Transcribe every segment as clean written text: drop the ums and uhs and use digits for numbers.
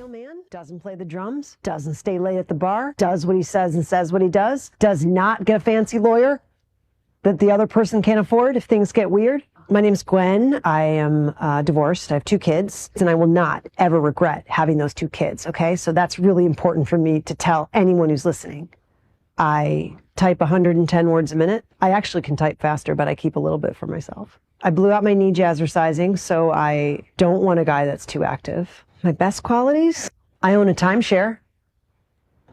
millennial man, doesn't play the drums, doesn't stay late at the bar, does what he says and says what he does not get a fancy lawyer that the other person can't afford if things get weird. My name's Gwen. I am divorced. I have 2 kids, and I will not ever regret having those 2 kids, okay? So that's really important for me to tell anyone who's listening. I type 110 words a minute. I actually can type faster, but I keep a little bit for myself. I blew out my knee jazzercising, so I don't want a guy that's too active. My best qualities? I own a timeshare.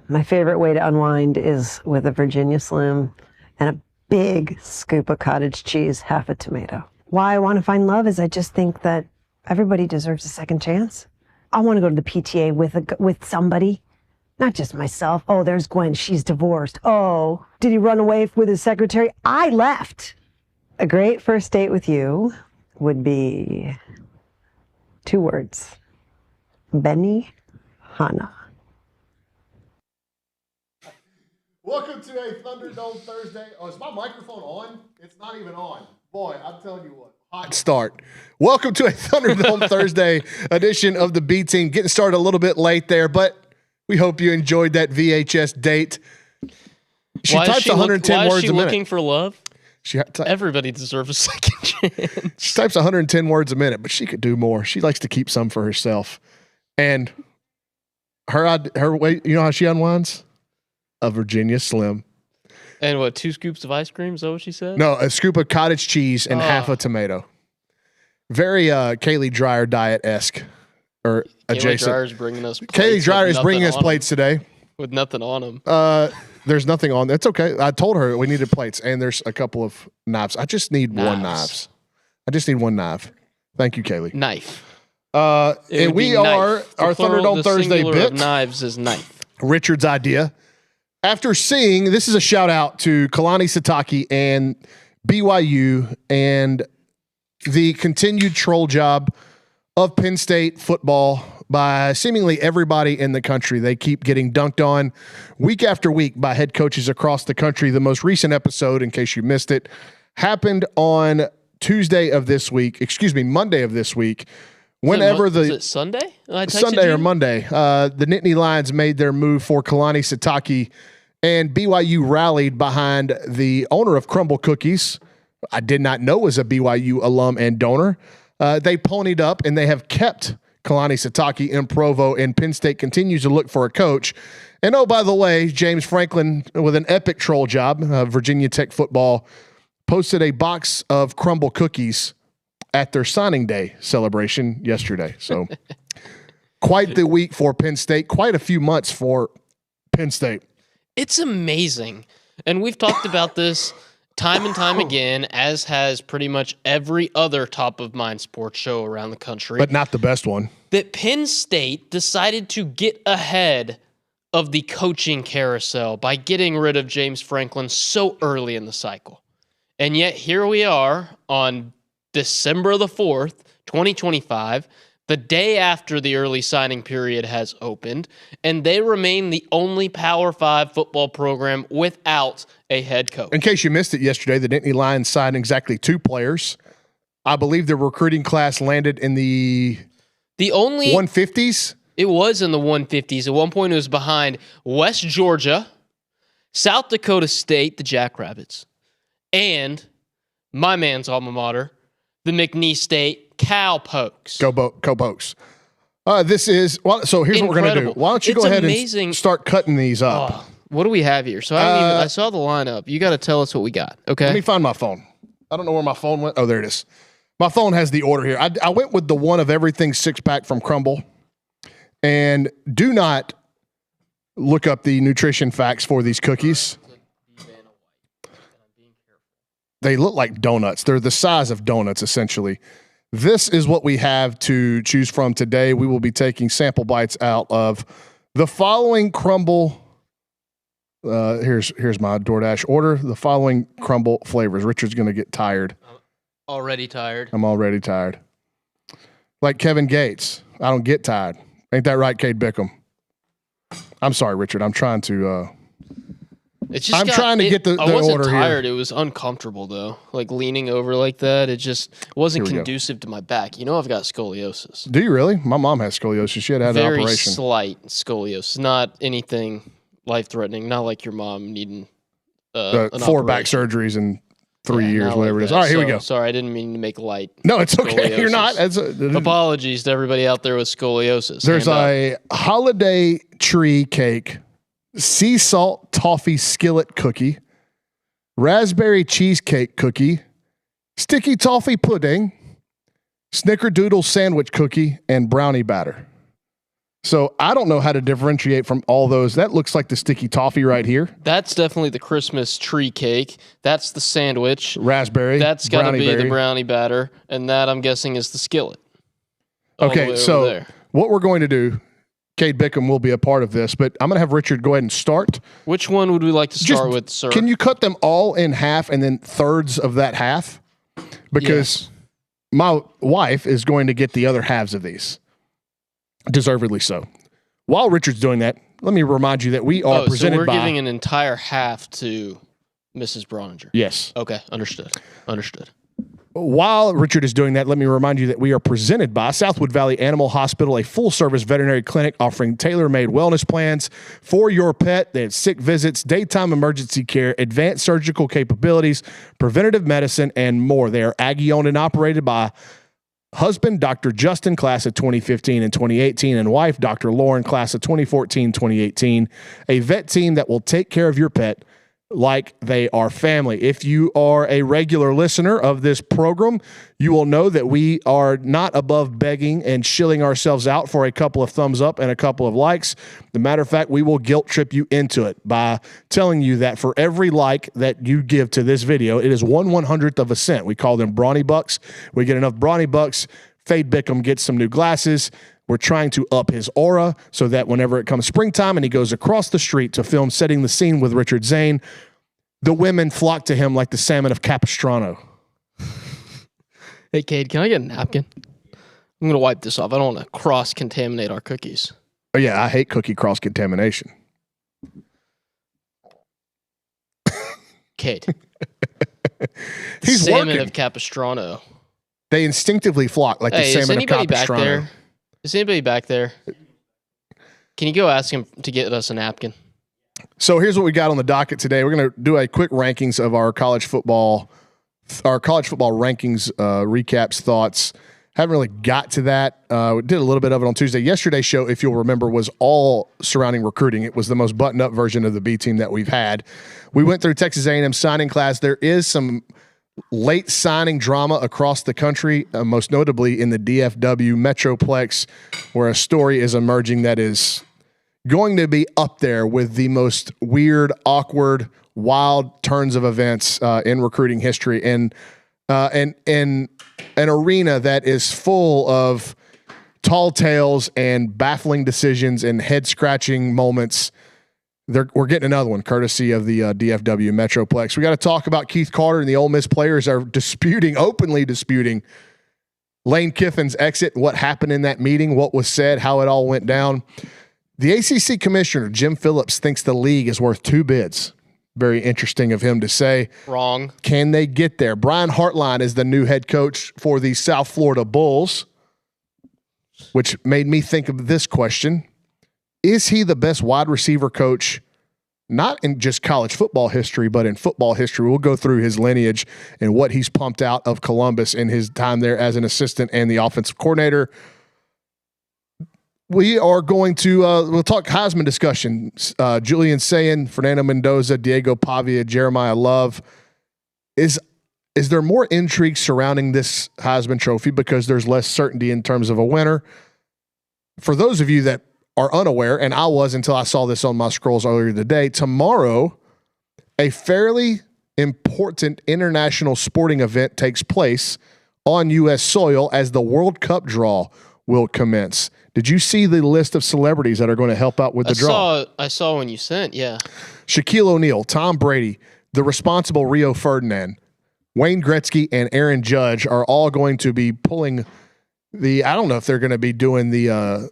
My favorite way to unwind is with a Virginia Slim and a big scoop of cottage cheese, half a tomato. Why I want to find love is I just think that everybody deserves a second chance. I want to go to the PTA with somebody. Not just myself. Oh, there's Gwen. She's divorced. Oh, did he run away with his secretary? I left. A great first date with you would be 2 words. Benny Hanna. Welcome to a Thunderdome Thursday. Oh, is my microphone on? It's not even on. Boy, I'm telling you what. Hot start. Welcome to a Thunderdome Thursday edition of the B Team. Getting started a little bit late there, but we hope you enjoyed that VHS date. She types 110 words a minute. Why is she looking for love? Everybody deserves a second chance. She types 110 words a minute, but she could do more. She likes to keep some for herself. And her way, you know how she unwinds? A Virginia Slim. And what, 2 scoops of ice cream? Is that what she said? No, a scoop of cottage cheese and half a tomato. Very Kaylee Dreyer diet-esque. Or adjacent. Kaylee Dreyer is bringing us plates today. With nothing on them. There's nothing on. It's okay. I told her we needed plates, and there's a couple of knives. I just need one knife. I just need one knife. Thank you, Kaylee. Knife. And we are our Thunderdome Thursday bit. Knives is knife. Richard's idea. After seeing, this is a shout out to Kalani Sitake and BYU and the continued troll job of Penn State football by seemingly everybody in the country. They keep getting dunked on week after week by head coaches across the country. The most recent episode, in case you missed it, happened on Monday of this week. Whenever is it Sunday? Sunday or Monday, the Nittany Lions made their move for Kalani Sitake, and BYU rallied behind the owner of Crumble Cookies. I did not know was a BYU alum and donor. They ponied up, and they have kept Kalani Sitake in Provo, and Penn State continues to look for a coach. And oh, by the way, James Franklin, with an epic troll job, Virginia Tech football, posted a box of Crumble Cookies at their signing day celebration yesterday. So quite the week for Penn State, quite a few months for Penn State. It's amazing. And we've talked about this time and time again, as has pretty much every other top-of-mind sports show around the country. But not the best one. That Penn State decided to get ahead of the coaching carousel by getting rid of James Franklin so early in the cycle. And yet here we are on December the 4th, 2025, the day after the early signing period has opened, and they remain the only Power 5 football program without a head coach. In case you missed it yesterday, the Nittany Lions signed exactly 2 players. I believe the recruiting class landed in the 150s. It was in the 150s. At one point, it was behind West Georgia, South Dakota State, the Jackrabbits, and my man's alma mater, the McNeese State Cowpokes. Cowpokes. This is so. Here's what we're gonna do. Why don't you go ahead and start cutting these up? Oh, what do we have here? So I saw the lineup. You got to tell us what we got. Okay. Let me find my phone. I don't know where my phone went. Oh, there it is. My phone has the order here. I went with the one of everything 6-pack from Crumble, and do not look up the nutrition facts for these cookies. They look like donuts. They're the size of donuts, essentially. This is what we have to choose from today. We will be taking sample bites out of the following Crumble. Here's my DoorDash order. The following Crumble flavors. Richard's going to get tired. Already tired. I'm already tired. Like Kevin Gates. I don't get tired. Ain't that right, Cade Bickham? I'm sorry, Richard. I'm trying to It's just I'm trying to get the I wasn't order here. tired. It was I'm trying to get the I wasn't order here. tired. It was uncomfortable though. Like leaning over like that. It just wasn't Here we go. conducive to my back. You know, I've got scoliosis. Do you really? My mom has scoliosis. She had an Very operation. slight scoliosis. Not anything life threatening. Not like your mom needing an 4 back operation. surgeries in 3 years, not whatever like it is. that. All right, here we So, go. Sorry, I didn't mean to make light. No, it's okay. You're not. Scoliosis. Apologies to everybody out there with scoliosis. There's Hand up. a holiday tree cake, sea salt toffee skillet cookie, raspberry cheesecake cookie, sticky toffee pudding, snickerdoodle sandwich cookie, and brownie batter. So I don't know how to differentiate from all those. That looks like the sticky toffee right here. That's definitely the Christmas tree cake. That's the sandwich. Raspberry. That's got to be berry. the brownie batter, and that I'm guessing is the skillet. All the way Okay, over so there. what we're going to do, Cade Bickham will be a part of this, but I'm going to have Richard go ahead and start. Which one would we like to start with, sir? Can you cut them all in half and then thirds of that half? Because my wife is going to get the other halves of these. Deservedly so. While Richard's doing that, let me remind you that we are presented so we're by... giving an entire half to Mrs. Brauninger. Yes. Okay, understood. While Richard is doing that, let me remind you that we are presented by Southwood Valley Animal Hospital, a full-service veterinary clinic offering tailor-made wellness plans for your pet. They have sick visits, daytime emergency care, advanced surgical capabilities, preventative medicine, and more. They are Aggie-owned and operated by husband, Dr. Justin, class of 2015 and 2018, and wife, Dr. Lauren, class of 2014, 2018. A vet team that will take care of your pet like they are family. If you are a regular listener of this program, you will know that we are not above begging and shilling ourselves out for a couple of thumbs up and a couple of likes. As a matter of fact, we will guilt trip you into it by telling you that for every like that you give to this video, it is 1/100th of a cent. We call them Brauny bucks. We get enough Brauny bucks. Fade Bickham gets some new glasses. We're trying to up his aura so that whenever it comes springtime and he goes across the street to film Setting the Scene with Richard Zane, the women flock to him like the salmon of Capistrano. Hey, Cade, can I get a napkin? I'm going to wipe this off. I don't want to cross-contaminate our cookies. Oh, yeah, I hate cookie cross-contamination. Cade. He's Salmon working. of Capistrano. They instinctively flock like the Hey, is salmon of anybody back Capistrano. there? Is anybody back there? Can you go ask him to get us a napkin? So here's what we got on the docket today. We're going to do a quick rankings of our college football rankings, recaps, thoughts. Haven't really got to that. We did a little bit of it on Tuesday. Yesterday's show, if you'll remember, was all surrounding recruiting. It was the most buttoned-up version of the B team that we've had. We went through Texas A&M signing class. There is some late signing drama across the country, most notably in the DFW Metroplex, where a story is emerging that is going to be up there with the most weird, awkward, wild turns of events in recruiting history. And an arena that is full of tall tales and baffling decisions and head-scratching moments. We're getting another one, courtesy of the DFW Metroplex. We got to talk about Keith Carter, and the Ole Miss players are openly disputing Lane Kiffin's exit, what happened in that meeting, what was said, how it all went down. The ACC commissioner, Jim Phillips, thinks the league is worth 2 bids. Very interesting of him to say. Wrong. Can they get there? Brian Hartline is the new head coach for the South Florida Bulls, which made me think of this question. Is he the best wide receiver coach, not in just college football history, but in football history? We'll go through his lineage and what he's pumped out of Columbus in his time there as an assistant and the offensive coordinator. We are going to we'll talk Heisman discussion. Julian Sayin, Fernando Mendoza, Diego Pavia, Jeremiah Love. Is there more intrigue surrounding this Heisman Trophy because there's less certainty in terms of a winner? For those of you that are unaware, and I was until I saw this on my scrolls earlier today, tomorrow a fairly important international sporting event takes place on U.S. soil as the World Cup draw will commence. Did you see the list of celebrities that are going to help out with the draw? I saw when you sent, yeah. Shaquille O'Neal, Tom Brady, the responsible Rio Ferdinand, Wayne Gretzky, and Aaron Judge are all going to be pulling I don't know if they're going to be doing the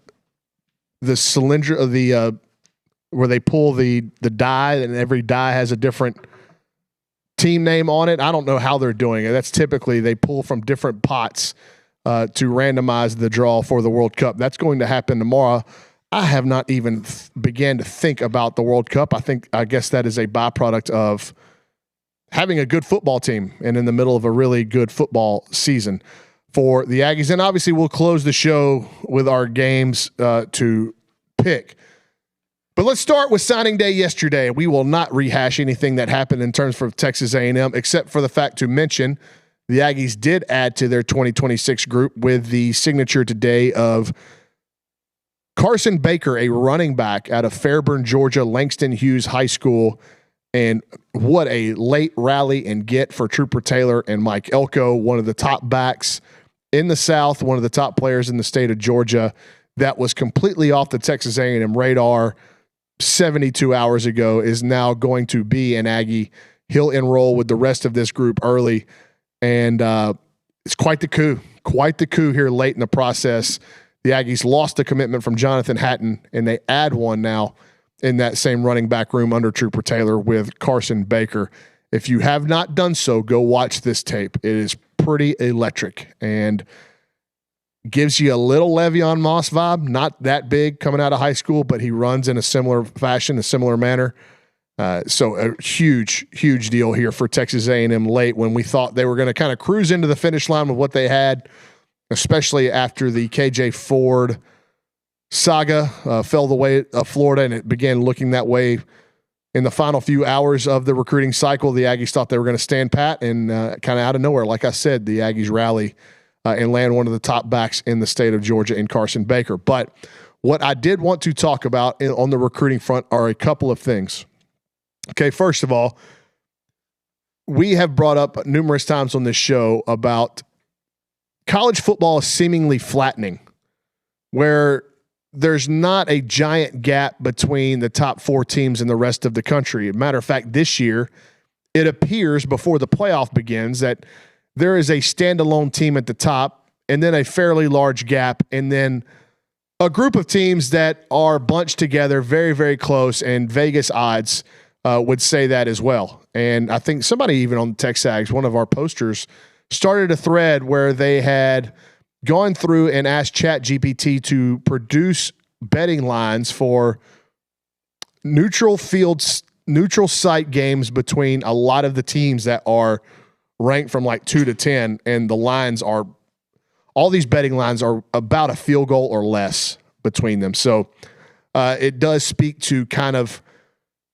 cylinder of the where they pull the die and every die has a different team name on it. I don't know how they're doing it. That's typically they pull from different pots to randomize the draw for the World Cup. That's going to happen tomorrow. I have not even began to think about the World Cup. I guess that is a byproduct of having a good football team and in the middle of a really good football season for the Aggies. And obviously we'll close the show with our games to pick. But let's start with signing day yesterday. We will not rehash anything that happened in terms of Texas A&M, except for the fact to mention the Aggies did add to their 2026 group with the signature today of Carson Baker, a running back out of Fairburn, Georgia, Langston Hughes High School. And what a late rally and get for Trooper Taylor and Mike Elko, one of the top backs in the South, one of the top players in the state of Georgia that was completely off the Texas A&M radar 72 hours ago, is now going to be an Aggie. He'll enroll with the rest of this group early. And it's quite the coup here late in the process. The Aggies lost a commitment from Jonathan Hatton, and they add one now in that same running back room under Trooper Taylor with Carson Baker. If you have not done so, go watch this tape. It is pretty electric and gives you a little Le'Veon Moss vibe. Not that big coming out of high school, but he runs in a similar fashion, a similar manner. So a huge, huge deal here for Texas A&M late when we thought they were going to kind of cruise into the finish line with what they had, especially after the KJ Ford saga fell the way of Florida, and it began looking that way in the final few hours of the recruiting cycle. The Aggies thought they were going to stand pat, and kind of out of nowhere, like I said, the Aggies rally and land one of the top backs in the state of Georgia in Carson Baker. But what I did want to talk about on the recruiting front are a couple of things. Okay, first of all, we have brought up numerous times on this show about college football seemingly flattening, where there's not a giant gap between the top four teams and the rest of the country. As a matter of fact, this year, it appears before the playoff begins that there is a standalone team at the top and then a fairly large gap and then a group of teams that are bunched together very, very close, and Vegas odds would say that as well. And I think somebody even on TexAgs, one of our posters, started a thread where they had gone through and asked ChatGPT to produce betting lines for neutral site games between a lot of the teams that are ranked from like 2 to 10. And the lines are, all these betting lines are about a field goal or less between them. So it does speak to kind of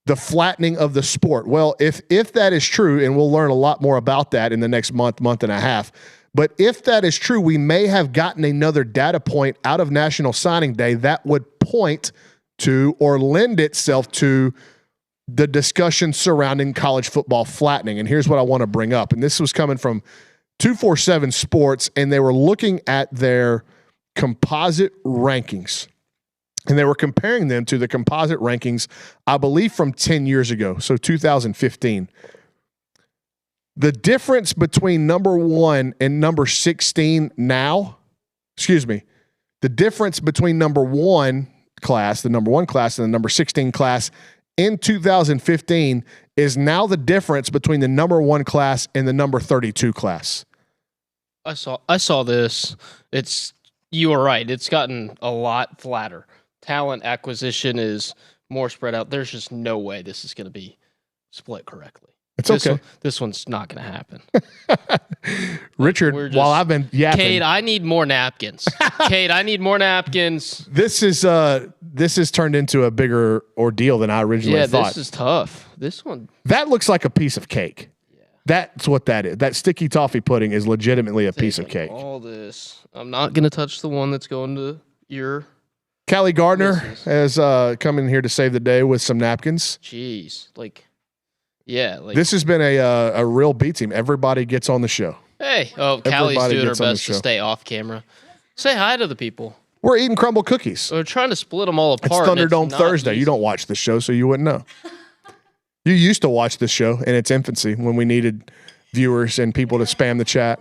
the flattening of the sport. Well, if that is true, and we'll learn a lot more about that in the next month and a half, but if that is true, we may have gotten another data point out of National Signing Day that would point to or lend itself to the discussion surrounding college football flattening. And here's what I want to bring up. And this was coming from 247 Sports, and they were looking at their composite rankings. And they were comparing them to the composite rankings, I believe, from 10 years ago, so 2015. The difference between number 1 and number 16 now, the difference between number 1 class, the number 1 class, and the number 16 class in 2015 is now the difference between the number 1 class and the number 32 class. I saw this. You were right. It's gotten a lot flatter. Talent acquisition is more spread out. There's just no way this is going to be split correctly. It's okay. This one's not going to happen. Richard, while I've been yapping. Kate, I need more napkins. Kate, I need more napkins. This has turned into a bigger ordeal than I originally thought. Yeah, this is tough. This one. That looks like a piece of cake. Yeah. That's what that is. That sticky toffee pudding is legitimately a piece of cake. All this. I'm not going to touch the one that's going to your... Callie Gardner has come in here to save the day with some napkins. Jeez. This has been a real B team. Everybody gets on the show. Hey. Oh, Callie's doing her best to stay off camera. Say hi to the people. We're eating crumble cookies. We're trying to split them all apart. It's Thunderdome Thursday. Easy. You don't watch the show, so you wouldn't know. You used to watch this show in its infancy when we needed viewers and people to spam the chat.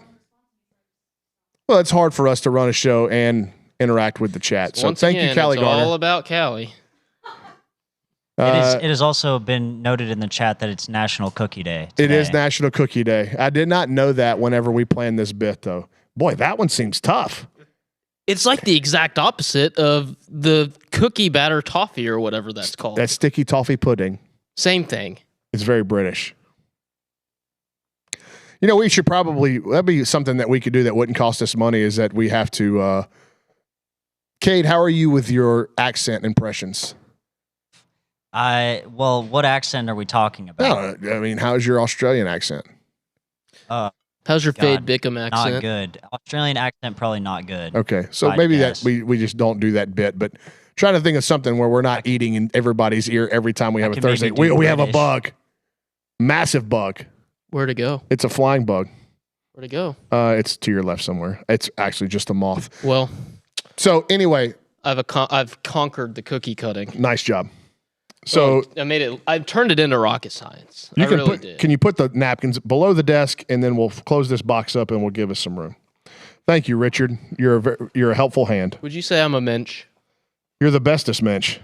Well, it's hard for us to run a show and interact with the chat. So thank you, Callie Gardner. It's all about Callie. It has also been noted in the chat that it's National Cookie Day today. It is National Cookie Day. I did not know that whenever we planned this bit, though. Boy, that one seems tough. It's like the exact opposite of the cookie batter toffee or whatever that's called. That's sticky toffee pudding. Same thing. It's very British. You know, we should probably, that'd be something that we could do that wouldn't cost us money, is that we have to, Cade, how are you with your accent impressions? Well, what accent are we talking about? I mean, how's your Australian accent? How's your Fade God, Bickham accent? Not good. Australian accent, probably not good. Okay, so maybe that we just don't do that bit, but trying to think of something where we're not eating in everybody's ear every time we have a Thursday. We have a bug. Massive bug. Where'd it go? It's a flying bug. Where'd it go? It's to your left somewhere. It's actually just a moth. Well, so anyway, I've conquered the cookie cutting. Nice job. So I've turned it into rocket science. Can you put the napkins below the desk, and then we'll close this box up and we'll give us some room. Thank you, Richard. You're a helpful hand. Would you say I'm a mensch? You're the bestest mensch.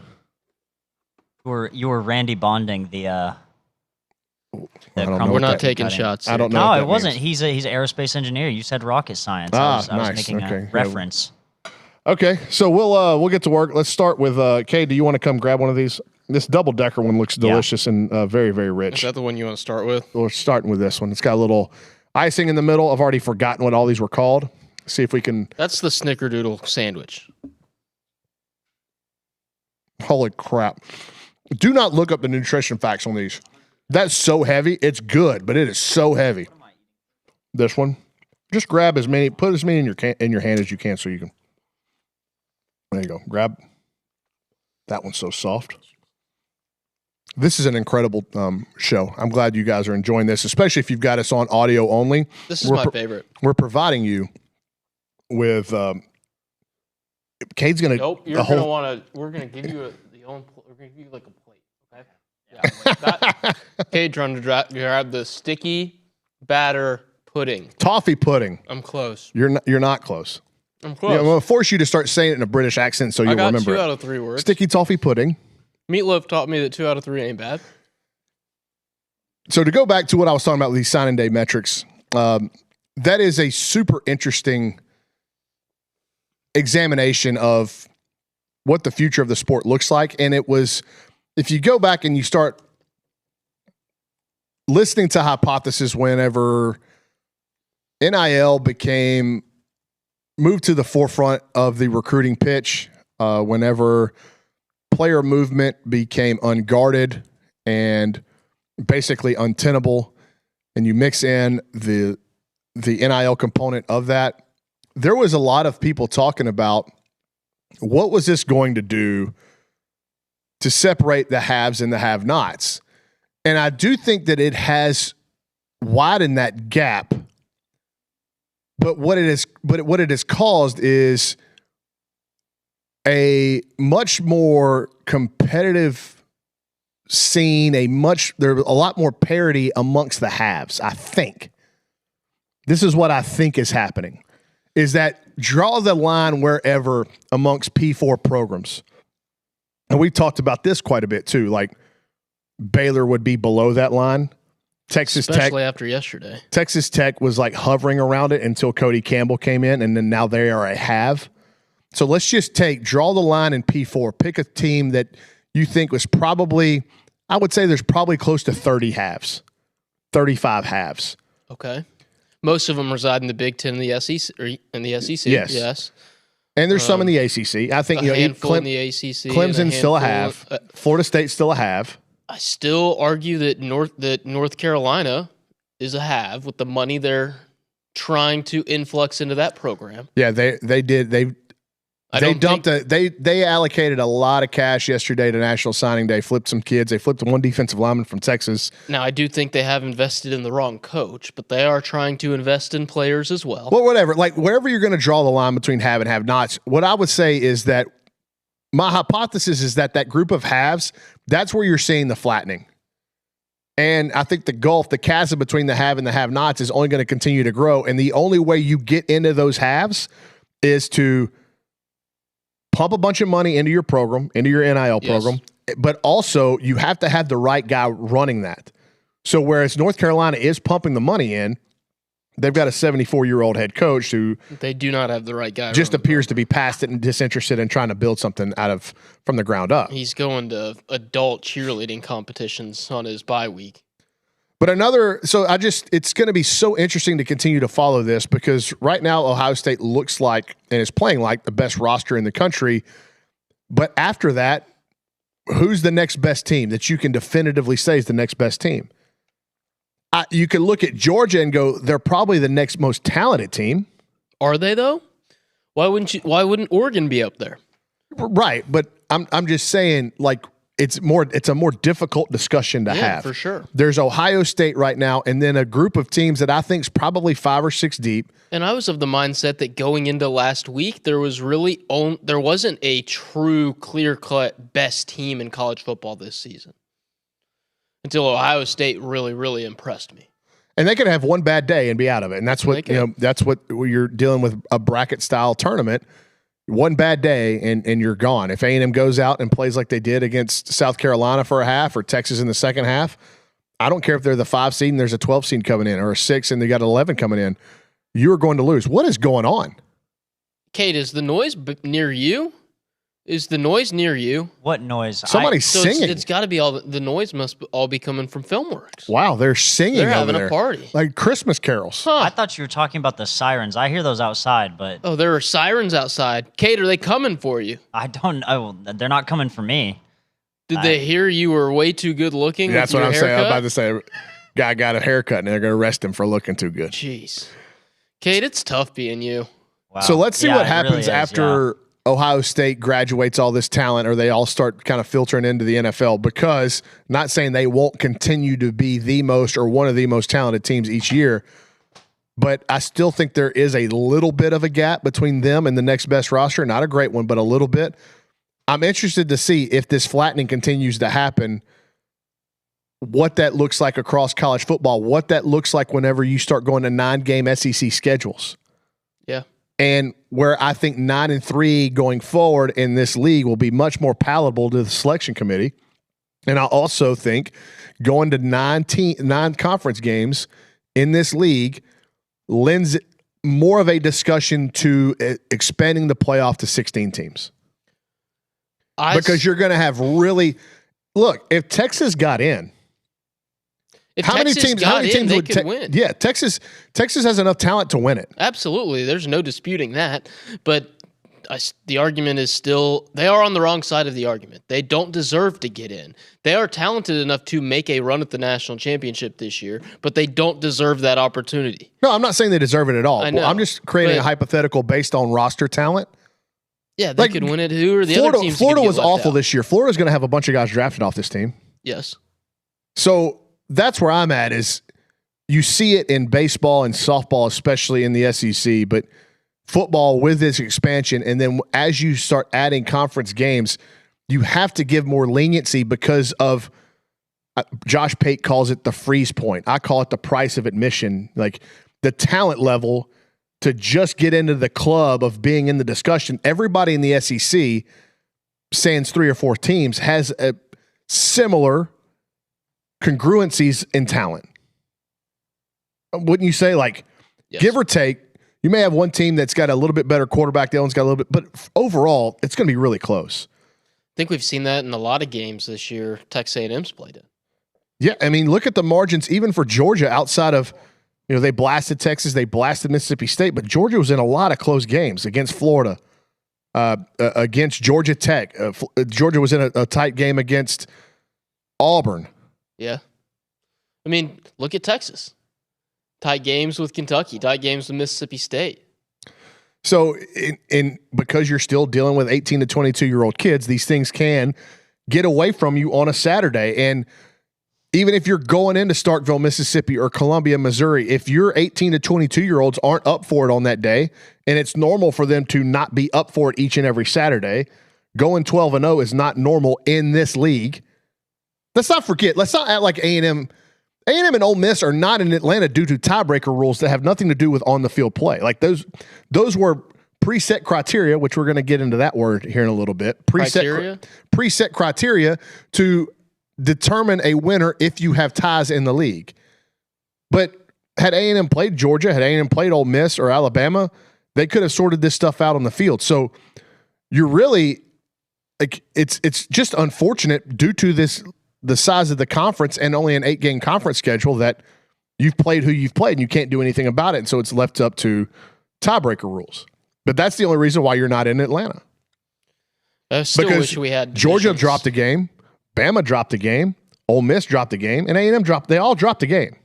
You were Randy Bonding the We're not taking shots. I don't know. No, it wasn't. He's an aerospace engineer. You said rocket science. I was making a reference. Okay, so we'll get to work. Let's start with Kay. Do you want to come grab one of these? This double-decker one looks delicious and very, very rich. Is that the one you want to start with? We're starting with this one. It's got a little icing in the middle. I've already forgotten what all these were called. See if we can... That's the Snickerdoodle sandwich. Holy crap. Do not look up the nutrition facts on these. That's so heavy. It's good, but it is so heavy. This one. Just grab put as many in your hand as you can so you can... There you go. Grab. That one's so soft. This is an incredible show. I'm glad you guys are enjoying this, especially if you've got us on audio only. This is my favorite. We're providing you with. Cade's gonna. Nope, you're gonna want to. We're gonna give you we're gonna give you like a plate. Okay. Yeah. Like that. Cade trying to grab the sticky batter pudding. Toffee pudding. I'm close. You're not close. I'm close. Yeah, I'm gonna force you to start saying it in a British accent so you'll remember it. I got 2 out of 3 words. Sticky toffee pudding. Meatloaf taught me that 2 out of 3 ain't bad. So to go back to what I was talking about with these signing day metrics, that is a super interesting examination of what the future of the sport looks like. And it was, if you go back and you start listening to hypothesis whenever NIL moved to the forefront of the recruiting pitch, whenever player movement became unguarded and basically untenable, and you mix in the NIL component of that, there was a lot of people talking about what was this going to do to separate the haves and the have-nots. And I do think that it has widened that gap. But what it has caused is a much more competitive scene, there's a lot more parity amongst the haves, I think. This is what I think is happening, is that draw the line wherever amongst P4 programs. And we talked about this quite a bit too, like Baylor would be below that line. Especially after yesterday. Texas Tech was like hovering around it until Cody Campbell came in, and then now they are a have. So let's just draw the line in P4. Pick a team that you think was probably, I would say there's probably close to 30 halves, 35 halves. Okay. Most of them reside in the Big Ten and the SEC. Yes. And there's some in the ACC. I think a handful in the ACC. Clemson's still a have. Florida State's still a have. I still argue that North Carolina is a have with the money they're trying to influx into that program. Yeah, they did. They allocated a lot of cash yesterday to National Signing Day, flipped some kids. They flipped one defensive lineman from Texas. Now, I do think they have invested in the wrong coach, but they are trying to invest in players as well. Well, whatever. Like, wherever you're going to draw the line between have and have-nots, what I would say is that my hypothesis is that group of haves, that's where you're seeing the flattening. And I think the chasm between the have and the have-nots is only going to continue to grow. And the only way you get into those haves is to pump a bunch of money into your program, into your NIL program, but also you have to have the right guy running that. So whereas North Carolina is pumping the money in, they've got a 74-year-old head coach who they do not have the right guy. Just appears to be past it and disinterested in trying to build something from the ground up. He's going to adult cheerleading competitions on his bye week. But it's going to be so interesting to continue to follow this because right now Ohio State looks like and is playing like the best roster in the country. But after that, who's the next best team that you can definitively say is the next best team? You can look at Georgia and go, they're probably the next most talented team. Are they though? Why wouldn't Oregon be up there? Right, but I'm just saying, like, it's a more difficult discussion to have. For sure. There's Ohio State right now, and then a group of teams that I think is probably 5 or 6 deep. And I was of the mindset that going into last week, there wasn't a true clear-cut best team in college football this season. Until Ohio State really, really impressed me. And they could have one bad day and be out of it. And that's what that's what you're dealing with, a bracket style tournament. One bad day and you're gone. If A&M goes out and plays like they did against South Carolina for a half or Texas in the second half, I don't care if they're the 5 seed and there's a 12 seed coming in or a 6 and they got 11 coming in. You are going to lose. What is going on? Kate, is the noise near you? Is the noise near you? What noise? Somebody's singing. It's got to be the noise must all be coming from Filmworks. Wow, they're singing. They're having over there. A party. Like Christmas carols. Huh. I thought you were talking about the sirens. I hear those outside, but Oh, there are sirens outside. Kate, are they coming for you? I don't know. They're not coming for me. Did they hear you were way too good looking? That's with what your I'm saying. I'm haircut? about to say, guy got a haircut and they're going to arrest him for looking too good. Jeez. Kate, it's tough being you. Wow. So let's see what happens really is, after Ohio State graduates all this talent or they all start kind of filtering into the NFL, because not saying they won't continue to be the most or one of the most talented teams each year, but I still think there is a little bit of a gap between them and the next best roster. Not a great one, but a little bit. I'm interested to see if this flattening continues to happen, what that looks like across college football, what that looks like whenever you start going to 9-game SEC schedules. Yeah. And where I think 9-3 going forward in this league will be much more palatable to the selection committee. And I also think going to 9 conference games in this league lends more of a discussion to expanding the playoff to 16 teams. Because you're going to have look, if Texas got in, how many teams would win? Yeah, Texas has enough talent to win it. Absolutely. There's no disputing that. But the argument is still, they are on the wrong side of the argument. They don't deserve to get in. They are talented enough to make a run at the national championship this year, but they don't deserve that opportunity. No, I'm not saying they deserve it at all. I know, I'm just creating a hypothetical based on roster talent. Yeah, they could win it. Who are the other teams? Florida was awful this year. Florida's going to have a bunch of guys drafted off this team. Yes. So that's where I'm at, is you see it in baseball and softball, especially in the SEC, but football with this expansion. And then as you start adding conference games, you have to give more leniency because of Josh Pate calls it the freeze point. I call it the price of admission, like the talent level to just get into the club of being in the discussion. Everybody in the SEC, sans 3 or 4 teams, has a similar congruencies in talent. Wouldn't you say, like, yes, give or take, you may have one team that's got a little bit better quarterback, the other one's got a little bit, but overall, it's going to be really close. I think we've seen that in a lot of games this year. Texas A&M's played it. Yeah, I mean, look at the margins, even for Georgia, outside of, they blasted Texas, they blasted Mississippi State, but Georgia was in a lot of close games against Florida, against Georgia Tech. Georgia was in a tight game against Auburn. Yeah. I mean, look at Texas. Tight games with Kentucky, tight games with Mississippi State. So, because you're still dealing with 18 to 22-year-old kids, these things can get away from you on a Saturday. And even if you're going into Starkville, Mississippi, or Columbia, Missouri, if your 18 to 22-year-olds aren't up for it on that day, and it's normal for them to not be up for it each and every Saturday, going 12-0 is not normal in this league. Let's not act like A&M and Ole Miss are not in Atlanta due to tiebreaker rules that have nothing to do with on-the-field play. Like those were preset criteria, which we're going to get into that word here in a little bit. Preset criteria to determine a winner if you have ties in the league. But had A&M played Georgia, had A&M played Ole Miss or Alabama, they could have sorted this stuff out on the field. So you're really like it's just unfortunate due to the size of the conference and only an 8-game conference schedule that you've played who you've played and you can't do anything about it. And so it's left up to tiebreaker rules. But that's the only reason why you're not in Atlanta. I still wish we had Georgia dropped a game, Bama dropped a game, Ole Miss dropped a game, and A&M they all dropped a game.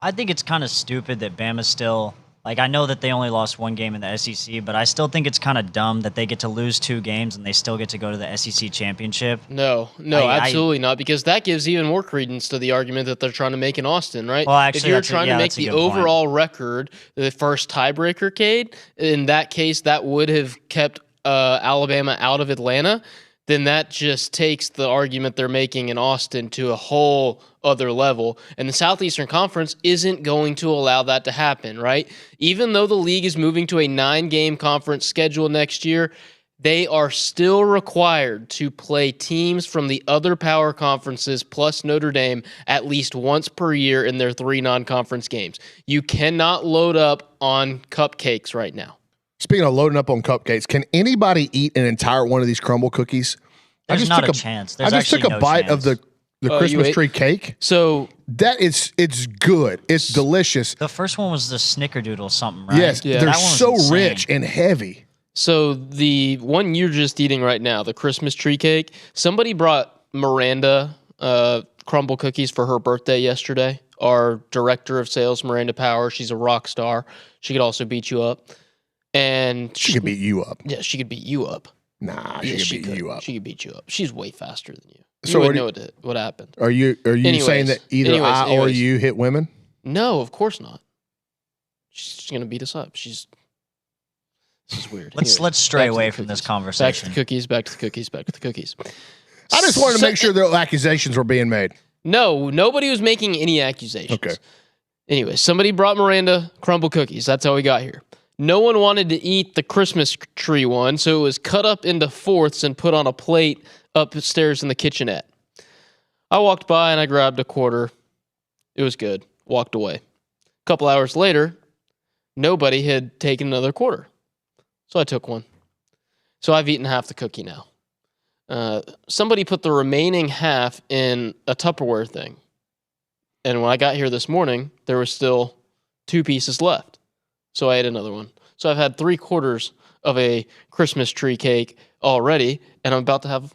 I think it's kind of stupid that Bama's still, like, I know that they only lost 1 game in the SEC, but I still think it's kind of dumb that they get to lose 2 games and they still get to go to the SEC championship. No, absolutely not, because that gives even more credence to the argument that they're trying to make in Austin, right? Well, actually, if you're trying to make the overall record, the first tiebreaker, Cade, in that case, that would have kept Alabama out of Atlanta, then that just takes the argument they're making in Austin to a whole other level. And the Southeastern Conference isn't going to allow that to happen, right? Even though the league is moving to a 9-game conference schedule next year, they are still required to play teams from the other power conferences plus Notre Dame at least once per year in their 3 non-conference games. You cannot load up on cupcakes right now. Speaking of loading up on cupcakes, can anybody eat an entire one of these crumble cookies? There's not a chance. I just took a bite of the Christmas tree cake. So it's good. It's delicious. The first one was the Snickerdoodle something, right? Yes, they're so rich and heavy. So the one you're just eating right now, the Christmas tree cake, somebody brought Miranda crumble cookies for her birthday yesterday. Our director of sales, Miranda Power, she's a rock star. She could also beat you up. And she could beat you up. Yeah, she could beat you up. Nah, she could beat you up. She could beat you up. She's way faster than you. So you wouldn't know what happened. Are you saying that either I or you hit women? No, of course not. She's gonna beat us up. This is weird. Let's stray away from this conversation. Back to the cookies. Back to the cookies. Back to the cookies. I just wanted to make sure that accusations were being made. No, nobody was making any accusations. Okay. Anyway, somebody brought Miranda crumble cookies. That's how we got here. No one wanted to eat the Christmas tree one, so it was cut up into fourths and put on a plate upstairs in the kitchenette. I walked by and I grabbed a quarter. It was good. Walked away. A couple hours later, nobody had taken another quarter. So I took one. So I've eaten half the cookie now. Somebody put the remaining half in a Tupperware thing. And when I got here this morning, there was still 2 pieces left. So I ate another one. So I've had 3/4 of a Christmas tree cake already, and I'm about to have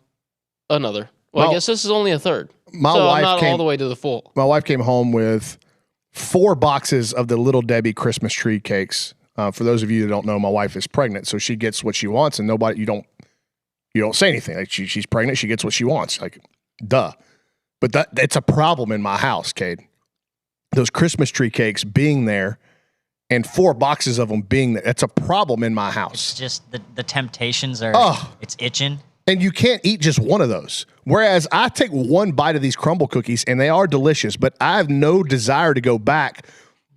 another. Well, I guess this is only a third. I'm not all the way to the full. My wife came home with 4 boxes of the Little Debbie Christmas tree cakes. For those of you that don't know, my wife is pregnant, so she gets what she wants, and you don't say anything. Like she's pregnant, she gets what she wants. Like, duh. But that's a problem in my house, Cade. Those Christmas tree cakes being there. And 4 boxes of them being there. That's a problem in my house. It's just the temptations are, it's itching. And you can't eat just one of those. Whereas I take one bite of these crumble cookies, and they are delicious, but I have no desire to go back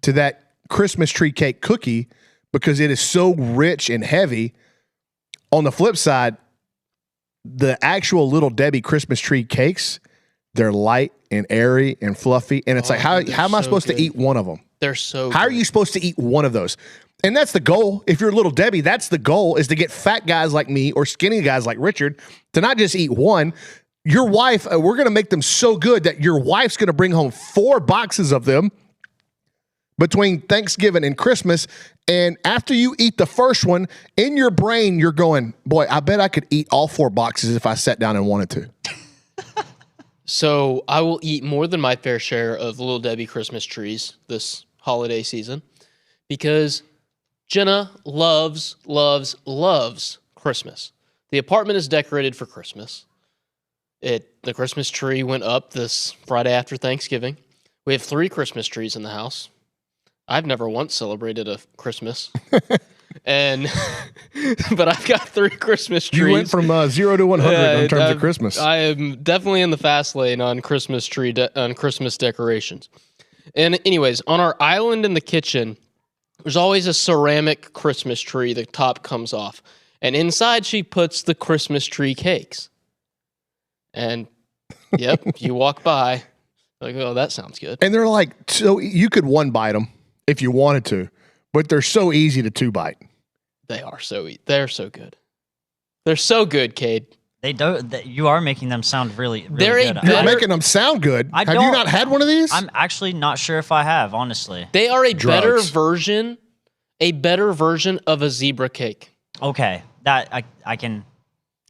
to that Christmas tree cake cookie because it is so rich and heavy. On the flip side, the actual Little Debbie Christmas tree cakes, they're light and airy and fluffy. And it's like, how am I supposed to eat one of them? They're so How good. are you supposed to eat one of those? And that's the goal. If you're Little Debbie, that's the goal, is to get fat guys like me or skinny guys like Richard to not just eat one. Your wife, we're going to make them so good that your wife's going to bring home 4 boxes of them between Thanksgiving and Christmas. And after you eat the first one, in your brain, you're going, boy, I bet I could eat all 4 boxes if I sat down and wanted to. So I will eat more than my fair share of Little Debbie Christmas trees this holiday season because Jenna loves Christmas. The apartment is decorated for Christmas. The Christmas tree went up this Friday after Thanksgiving. We have 3 Christmas trees in the house. I've never once celebrated a Christmas. But I've got 3 Christmas trees. You went from 0 to 100 in terms of Christmas. I am definitely in the fast lane on Christmas tree on Christmas decorations. And anyways, on our island in the kitchen, There's always a ceramic Christmas tree. The top comes off. And inside she puts the Christmas tree cakes. And, yep, you walk by. Like, oh, that sounds good. And they're like, so you could one bite them if you wanted to, but they're so easy to two bite. They're so good. They're so good, Cade. They don't. You are making them sound really They're good. You're making them sound good. Have you not had one of these? I'm actually not sure if I have, honestly. They are a better Drugs. version of a zebra cake. Okay, that I can.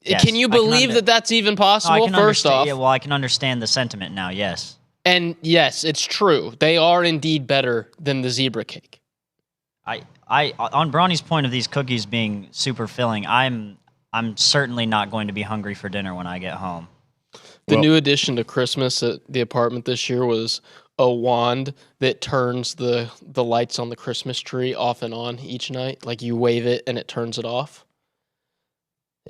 Yes, Can you believe that that's even possible? I can First off, yeah, well, I can understand the sentiment now. Yes. and yes, it's true. They are indeed better than the zebra cake. I on Brownie's point of these cookies being super filling, I'm certainly not going to be hungry for dinner when I get home. The new addition to Christmas at the apartment this year was a wand that turns the lights on the Christmas tree off and on each night. Like you wave it and it turns it off.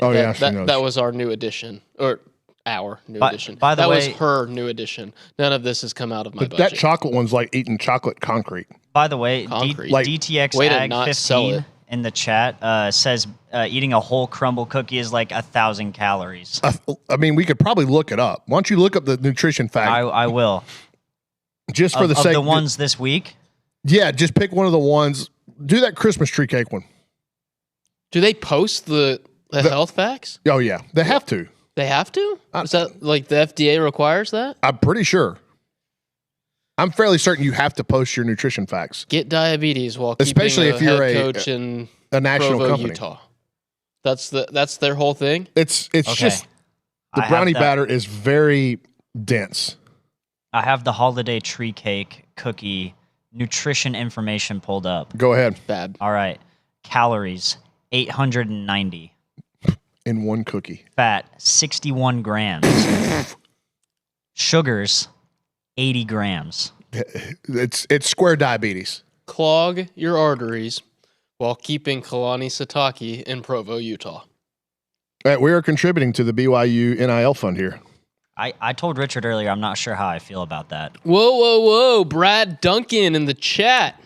Oh, yeah, she knows. That was our new addition, or our new addition. By the that way, was her new addition. None of this has come out of my But budget. that chocolate one's like eating chocolate concrete. By the way, Concrete. Like- DTX Way to Ag not sell 15 it. in the chat says eating a whole crumble cookie is like 1,000 calories. I mean, we could probably look it up. Why don't you look up the nutrition fact? I will. Just for the Of sake the ones this week. Yeah, just pick one of the ones. Do that Christmas tree cake one. Do they post the health facts? Oh, yeah. They have to. They have to? Is that like the FDA requires that? I'm pretty sure. I'm fairly certain you have to post your nutrition facts. Get diabetes while Especially keeping if you're head a- coach in A national Provo, company. Utah. That's their whole thing. It's Okay. just the I have brownie that. batter is very dense. I have the holiday tree cake cookie nutrition information pulled up. Go ahead. Bad. All right. Calories 890. In one cookie. Fat 61 grams. Sugars 80 grams. It's square diabetes. Clog your arteries while keeping Kalani Satake in Provo, Utah. We are contributing to the BYU NIL fund here. I told Richard earlier I'm not sure how I feel about that. Whoa. Brad Duncan in the chat.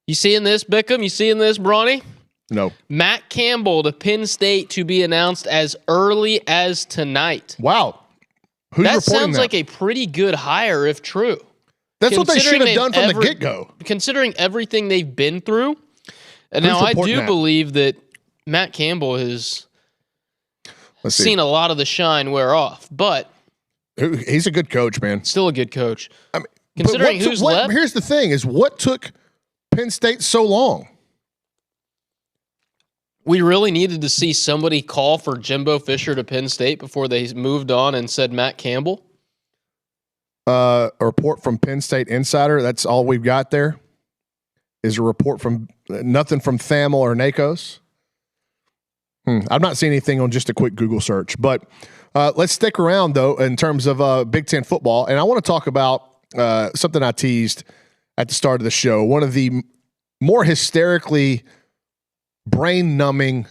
You seeing this, Bickham? You seeing this, Brawny? No. Matt Campbell to Penn State to be announced as early as tonight. Wow. Who's That reporting sounds that? like a pretty good hire if true. That's what they should have Considering done from the they've get-go. Considering everything they've been through. And Who's now I reporting do that? believe that Matt Campbell has Let's see. seen a lot of the shine wear off, but He's a good coach, man. still a good coach. I mean, Considering but what- who's what- left, Here's the thing: is what took Penn State so long? we really needed to see somebody call for Jimbo Fisher to Penn State before they moved on and said Matt Campbell. A report from Penn State Insider. That's all we've got there. Is a report from nothing from Thamel or Nakos. I've not seen anything on just a quick Google search, but let's stick around though in terms of Big Ten football, and I want to talk about something I teased at the start of the show. One of the more hysterically brain-numbing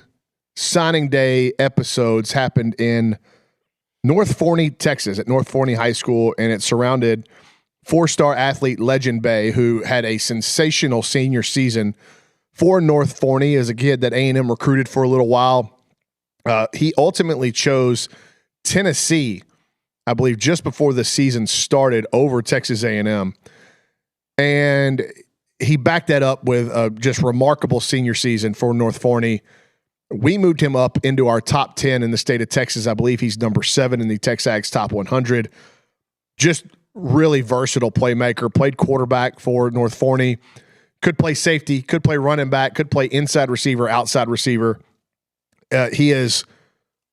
signing day episodes happened in North Forney, Texas, at North Forney High School, and it surrounded four-star athlete Legend Bay, who had a sensational senior season for North Forney as a kid that A&M recruited for a little while. He ultimately chose Tennessee, I believe, just before the season started over Texas A&M. And he backed that up with a just remarkable senior season for North Forney. We moved him up into our top 10 in the state of Texas. I believe he's number 7 in the TexAgs top 100. Just really versatile playmaker, played quarterback for North Forney, could play safety, could play running back, could play inside receiver, outside receiver. He is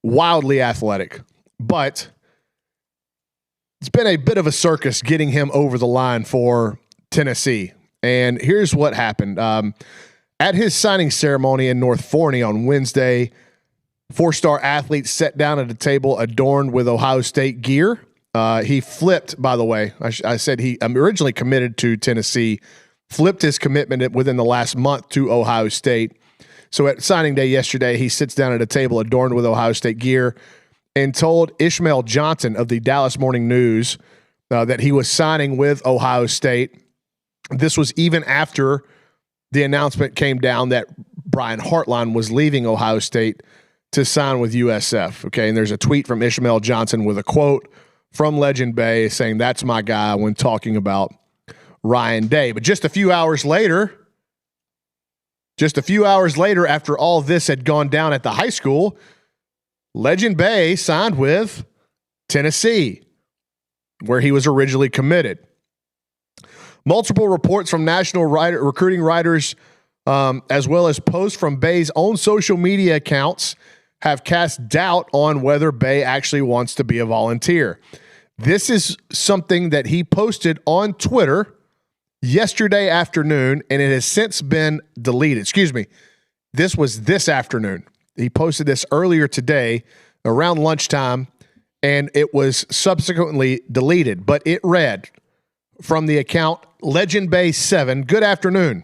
wildly athletic, but it's been a bit of a circus getting him over the line for Tennessee. And here's what happened. At his signing ceremony in North Forney on Wednesday, four-star athlete sat down at a table adorned with Ohio State gear. He flipped, by the way. I said he originally committed to Tennessee, flipped his commitment within the last month to Ohio State. So at signing day yesterday, he sits down at a table adorned with Ohio State gear and told Ishmael Johnson of the Dallas Morning News that he was signing with Ohio State. This was even after the announcement came down that Brian Hartline was leaving Ohio State to sign with USF. Okay, and there's a tweet from Ishmael Johnson with a quote from Legend Bay saying, "That's my guy," when talking about Ryan Day. But just a few hours later, after all this had gone down at the high school, Legend Bay signed with Tennessee, where he was originally committed. Multiple reports from national recruiting writers, as well as posts from Bay's own social media accounts, have cast doubt on whether Bay actually wants to be a Volunteer. This is something that he posted on Twitter yesterday afternoon, and it has since been deleted. Excuse me. This was this afternoon. He posted this earlier today around lunchtime, and it was subsequently deleted. But it read from the account Legend Bay 7, "Good afternoon.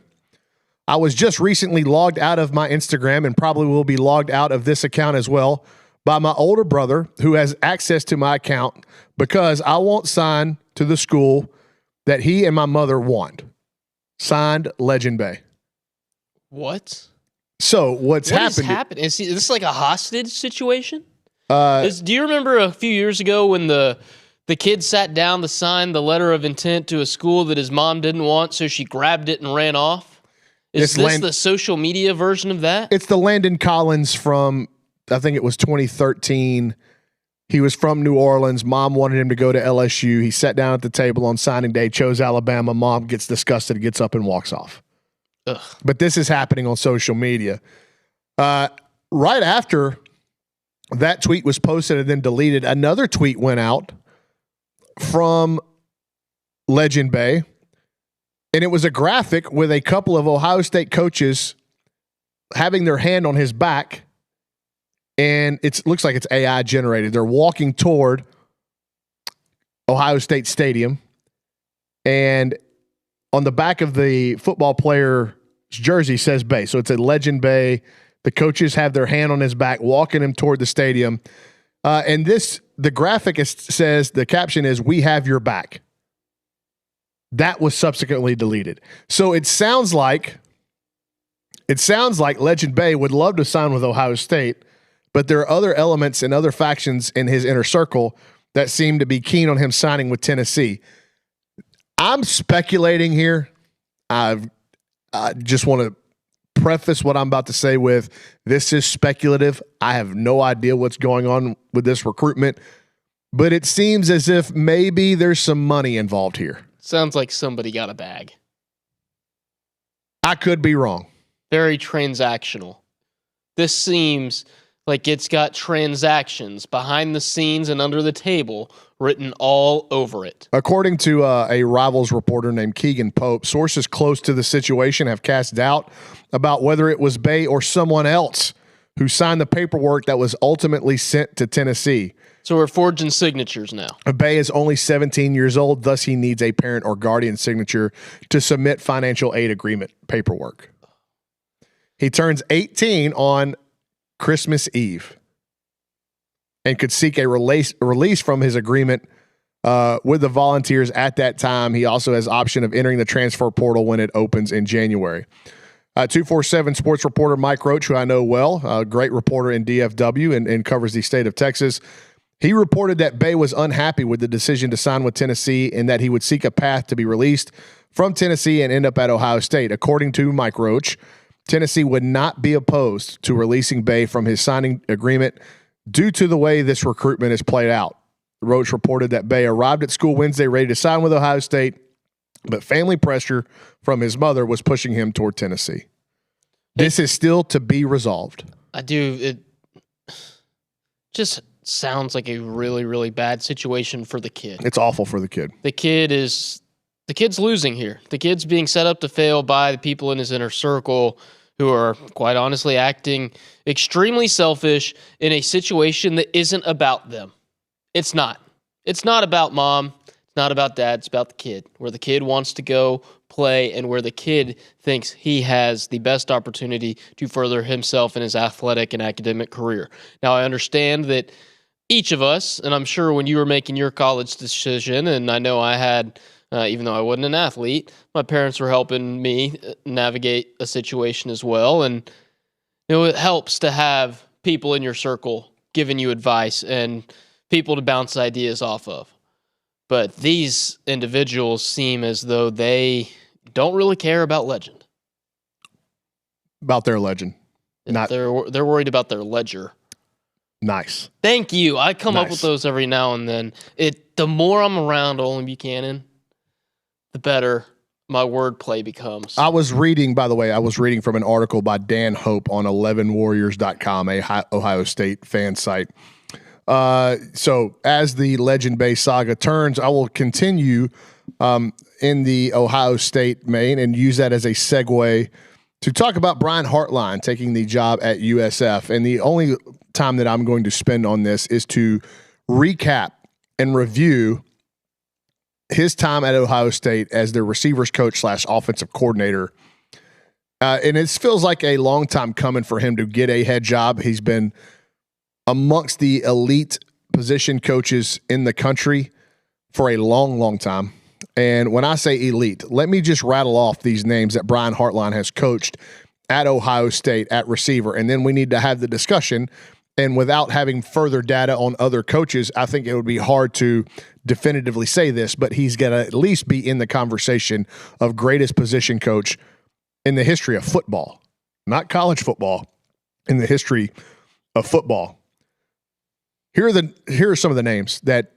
I was just recently logged out of my Instagram and probably will be logged out of this account as well by my older brother who has access to my account because I won't sign to the school that he and my mother want. Signed, Legend Bay." What? So what's happened? Is this like a hostage situation? Do you remember a few years ago when the kid sat down to sign the letter of intent to a school that his mom didn't want, so she grabbed it and ran off? Is this the social media version of that? It's the Landon Collins from, I think it was 2013. He was from New Orleans. Mom wanted him to go to LSU. He sat down at the table on signing day, chose Alabama. Mom gets disgusted, gets up and walks off. Ugh. But this is happening on social media. Right after that tweet was posted and then deleted, another tweet went out from Legend Bay, and it was a graphic with a couple of Ohio State coaches having their hand on his back, and it looks like it's AI generated. They're walking toward Ohio State Stadium, and on the back of the football player's jersey says Bay. So it's a Legend Bay. The coaches have their hand on his back, walking him toward the stadium. And the graphic says, the caption is, "We have your back." That was subsequently deleted. So it sounds like Legend Bay would love to sign with Ohio State, but there are other elements and other factions in his inner circle that seem to be keen on him signing with Tennessee. I'm speculating here. I just want to preface what I'm about to say with, this is speculative. I have no idea what's going on with this recruitment, but it seems as if maybe there's some money involved here. Sounds like somebody got a bag. I could be wrong. Very transactional. This seems like it's got transactions behind the scenes and under the table written all over it. According to a Rivals reporter named Keegan Pope, sources close to the situation have cast doubt about whether it was Bay or someone else who signed the paperwork that was ultimately sent to Tennessee. So we're forging signatures now. Bay is only 17 years old, thus he needs a parent or guardian signature to submit financial aid agreement paperwork. He turns 18 on Christmas Eve and could seek a release from his agreement with the Volunteers at that time. He also has option of entering the transfer portal when it opens in January. 247 sports reporter Mike Roach, who I know well, a great reporter in DFW and covers the state of Texas, he reported that Bay was unhappy with the decision to sign with Tennessee and that he would seek a path to be released from Tennessee and end up at Ohio State. According to Mike Roach, Tennessee would not be opposed to releasing Bay from his signing agreement due to the way this recruitment is played out. Roach reported that Bay arrived at school Wednesday ready to sign with Ohio State, but family pressure from his mother was pushing him toward Tennessee. This is still to be resolved. It just sounds like a really, really bad situation for the kid. It's awful for the kid. The kid's losing here. The kid's being set up to fail by the people in his inner circle who are, quite honestly, acting extremely selfish in a situation that isn't about them. It's not. It's not about mom. It's not about dad. It's about the kid. Where the kid wants to go play and where the kid thinks he has the best opportunity to further himself in his athletic and academic career. Now, I understand that each of us, and I'm sure when you were making your college decision, and I know I had Even though I wasn't an athlete, my parents were helping me navigate a situation as well. And it helps to have people in your circle giving you advice and people to bounce ideas off of. But these individuals seem as though they don't really care about legend. About their legend. They're worried about their ledger. Nice. Thank you. I come up with those every now and then. The more I'm around Olin Buchanan, the better my wordplay becomes. I was reading from an article by Dan Hope on 11warriors.com, a Ohio State fan site. So as the legend-based saga turns, I will continue in the Ohio State vein and use that as a segue to talk about Brian Hartline taking the job at USF. And the only time that I'm going to spend on this is to recap and review his time at Ohio State as their receivers coach / offensive coordinator. And it feels like a long time coming for him to get a head job. He's been amongst the elite position coaches in the country for a long, long time. And when I say elite, let me just rattle off these names that Brian Hartline has coached at Ohio State at receiver. And then we need to have the discussion. And without having further data on other coaches, I think it would be hard to definitively say this, but he's going to at least be in the conversation of greatest position coach in the history of football, not college football, in the history of football. Here are some of the names that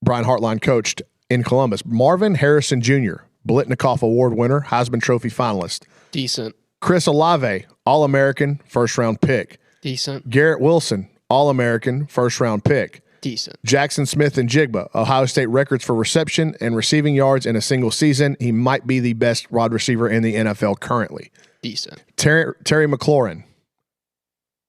Brian Hartline coached in Columbus. Marvin Harrison Jr., Blitnikoff Award winner, Heisman Trophy finalist. Decent. Chris Olave, All-American, first-round pick. Decent. Garrett Wilson, All-American, first-round pick. Decent. Jackson Smith and Jigba, Ohio State records for reception and receiving yards in a single season. He might be the best wide receiver in the NFL currently. Decent. Terry McLaurin,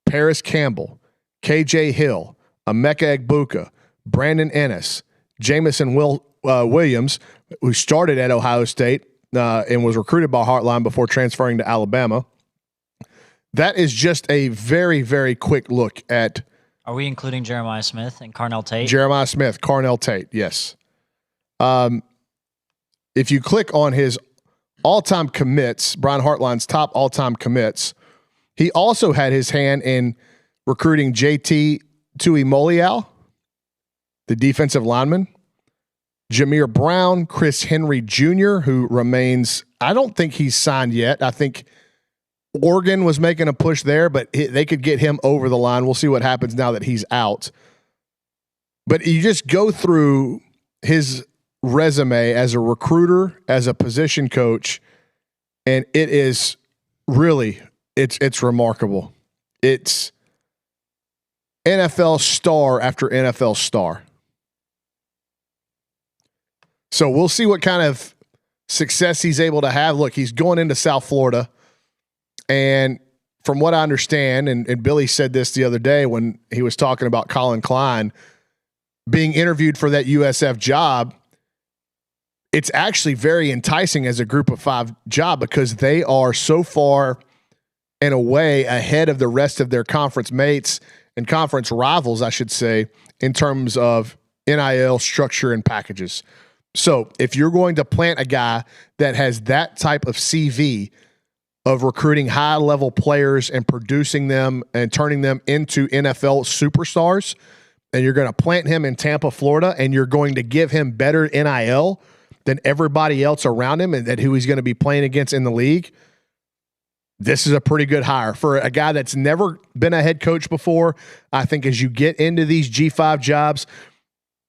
Paris Campbell, KJ Hill, Emeka Egbuka, Brandon Ennis, Jamison Williams, who started at Ohio State and was recruited by Hartline before transferring to Alabama. That is just a very, very quick look at. Are we including Jeremiah Smith and Carnell Tate? Jeremiah Smith, Carnell Tate, yes. If you click on his all-time commits, Brian Hartline's top all-time commits, he also had his hand in recruiting JT Tuimoloau, the defensive lineman, Jameer Brown, Chris Henry Jr., who remains, I don't think he's signed yet. I think Oregon was making a push there, but they could get him over the line. We'll see what happens now that he's out. But you just go through his resume as a recruiter, as a position coach, and it is really, it's remarkable. It's NFL star after NFL star. So we'll see what kind of success he's able to have. Look, he's going into South Florida. And from what I understand, and Billy said this the other day when he was talking about Colin Klein being interviewed for that USF job, it's actually very enticing as a group of 5 job because they are so far and away ahead of the rest of their conference mates and conference rivals, I should say, in terms of NIL structure and packages. So if you're going to plant a guy that has that type of CV of recruiting high-level players and producing them and turning them into NFL superstars, and you're going to plant him in Tampa, Florida, and you're going to give him better NIL than everybody else around him and that who he's going to be playing against in the league, this is a pretty good hire. For a guy that's never been a head coach before, I think as you get into these G5 jobs,